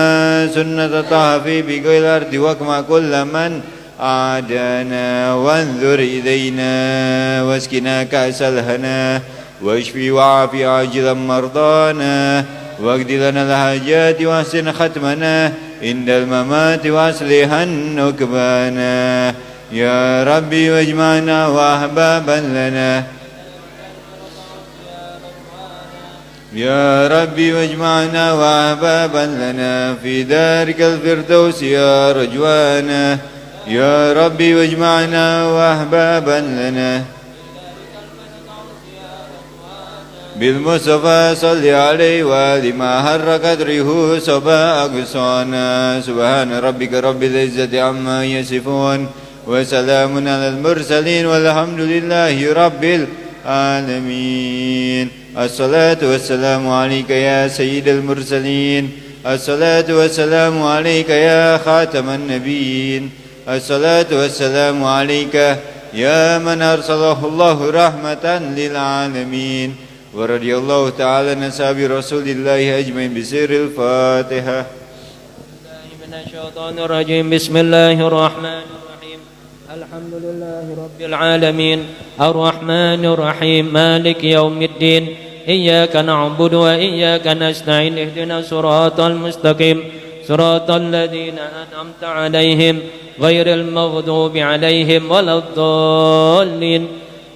سنة طه في بقي الأرض واكمع كل من عادانا وانظر إلينا واسكنا كأس الهنا واشفي وعافي عاجلا مرضانا واقض لنا الحاجات واحسن ختمنا عند الممات واصلحا نكبانا يا ربي واجمعنا وأحبابا لنا يا ربي واجمعنا وأحبابا لنا في دارك الفردوس يا رجوانا يا ربي واجمعنا وأحبابا لنا بالمصطفى صل عليه ولما حركت ريحه صبا أقصانا سبحان ربك رب العزة عما يصفون وسلام على المرسلين والحمد لله رب العالمين الصلاة والسلام عليك يا سيد المرسلين الصلاة والسلام عليك يا خاتم النبيين الصلاة والسلام عليك يا من أرسله الله رحمة للعالمين ورضي الله تعالى عن أصحاب رسول الله أجمعين بسر الفاتحة. من الشيطان الرجيم. بسم الله الرحمن الرحيم. الحمد لله رب العالمين الرحمن الرحيم مالك يوم الدين إياك نعبد وإياك نستعين اهدنا الصراط المستقيم صراط الذين أنعمت عليهم غير المغضوب عليهم ولا الضالين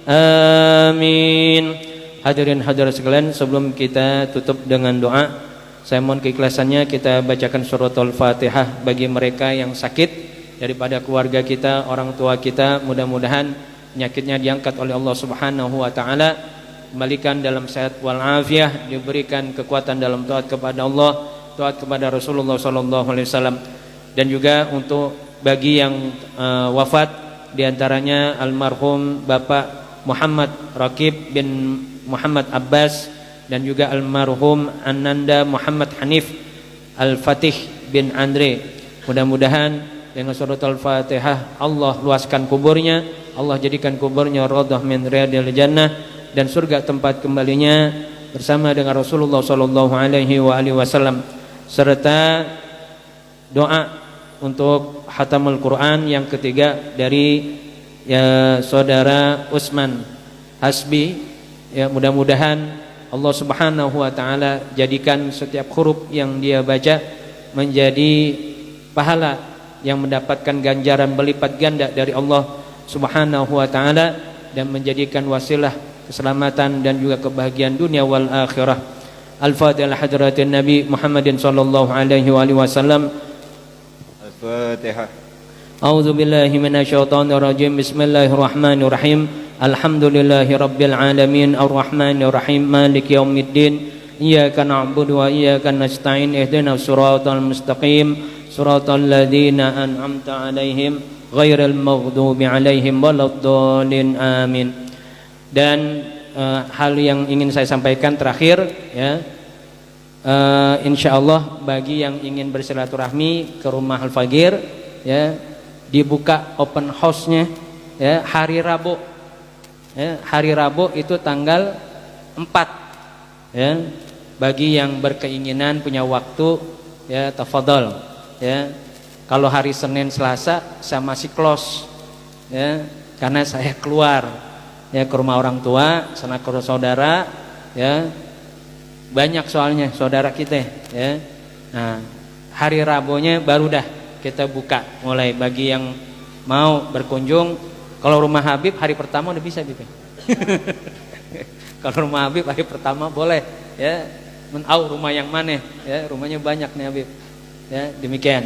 آمين. Hadirin hadirat sekalian, sebelum kita tutup dengan doa, saya mohon keikhlasannya kita bacakan suratul Fatihah bagi mereka yang sakit daripada keluarga kita, orang tua kita. Mudah-mudahan penyakitnya diangkat oleh Allah Subhanahu wa taala, kembalikan dalam sehat wal afiah, diberikan kekuatan dalam taat kepada Allah, taat kepada Rasulullah sallallahu alaihi wasallam. Dan juga untuk bagi yang wafat, diantaranya almarhum Bapak Muhammad Rakib bin Muhammad Abbas dan juga almarhum Ananda Muhammad Hanif Al-Fatih bin Andre. Mudah-mudahan dengan surat Al-Fatihah Allah luaskan kuburnya, Allah jadikan kuburnya radhah min riyadil jannah dan surga tempat kembalinya bersama dengan Rasulullah sallallahu alaihi wasallam, serta doa untuk Khatamul Quran yang ketiga dari ya saudara Usman Hasbi. Ya, mudah-mudahan Allah Subhanahu wa taala jadikan setiap huruf yang dia baca menjadi pahala yang mendapatkan ganjaran berlipat ganda dari Allah Subhanahu wa taala dan menjadikan wasilah keselamatan dan juga kebahagiaan dunia wal akhirah. Al-Fatihah hadratin Nabi Muhammadin sallallahu alaihi wasallam. Al-Fatihah. A'udzu billahi minasyaitonir rajim. Bismillahirrahmanirrahim. Alhamdulillahi rabbil alamin arrahmanir rahim maliki yaumiddin. Iyyaka na'budu wa iyyaka nasta'in ihdinas siratal mustaqim siratal ladzina an'amta 'alaihim ghairil maghdubi 'alaihim waladdallin amin. Dan hal yang ingin saya sampaikan terakhir ya, insyaallah bagi yang ingin bersilaturahmi ke rumah Al-Fagir ya, dibuka open house-nya ya, hari Rabu ya, hari Rabu itu tanggal 4 ya, bagi yang berkeinginan punya waktu ya tafadhol ya. Kalau hari Senin Selasa saya masih close ya, karena saya keluar ya ke rumah orang tua, sana ke saudara ya, banyak soalnya saudara kita ya. Nah hari Rabunya baru dah kita buka mulai bagi yang mau berkunjung. Kalau rumah Habib hari pertama udah bisa Habib. Kalau rumah Habib hari pertama boleh ya, mentau rumah yang mana ya, rumahnya banyak nih Habib ya. Demikian.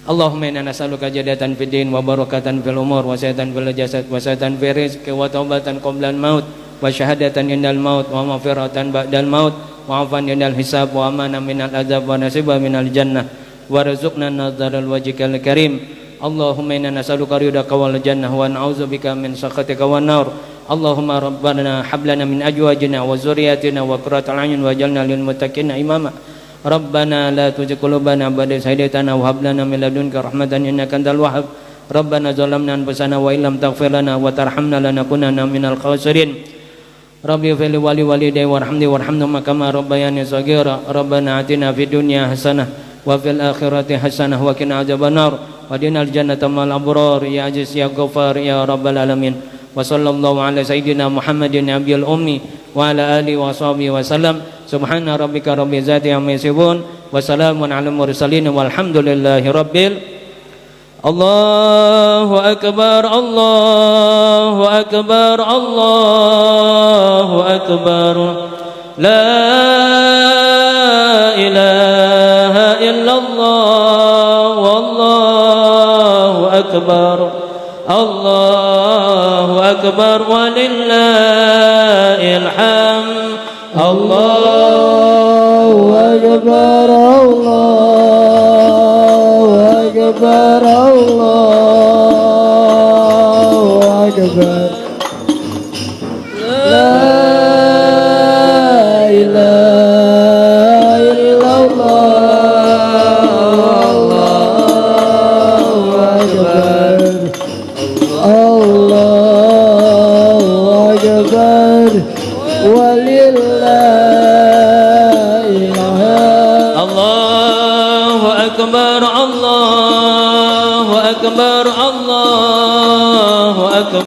Allahumma inna nas'aluka jadatan fid din wa barakatan fil umur wa sihatan fil jasad wa sihatan fil rizqi wa taubatan qabla al maut wa syahadatan indal maut wa maghfiratan ba'dal maut wa 'afwan indal hisab wa amana minal adzab wa nasiba minal jannah warzuqna nadharal wajhikal karim. Allahumma inna nas'aluka ridhaka wal jannah wa na'udzubika min sakhatika wan nar. Allahumma rabbana hab lana min azwajina wa dzurriyyatina wa qurrata a'yun waj'alna lil muttaqina imama. Rabbana la tuzigh qulubana ba'da idh hadaytana wa hab lana min ladunka rahmatan innaka antal wahhab. Rabbana zalamna anfusana wa illam taghfir lana wa tarhamna lanakunanna minal khasirin. Rabbi fil wali walidayya warhamni warhamhuma kama rabbayani shaghira. Rabbana atina fid dunya hasanah wa fil akhirati hasanah wa qina adzabannar wa qina al-jannata ma'al abrar ya aziz ya ghafar ya rabbal alamin. Wa sallallahu ala sayyidina Muhammadin nabiyil ummi wa ala alihi wa sahbihi wa sallam. Subhana rabbika rabbil izzati amma yasifun wa salamun alal mursalin walhamdulillahi rabbil. Allahu akbar Allahu akbar Allahu akbar. La ilaha illallah wallahu akbar. Allahu akbar walillahil hamd. Allahu akbar Allahu akbar Allahu akbar. La ilaha illallah Allahu akbar. Allahu akbar walillahil hamd. Allahu akbar Allahu akbar Allahu akbar.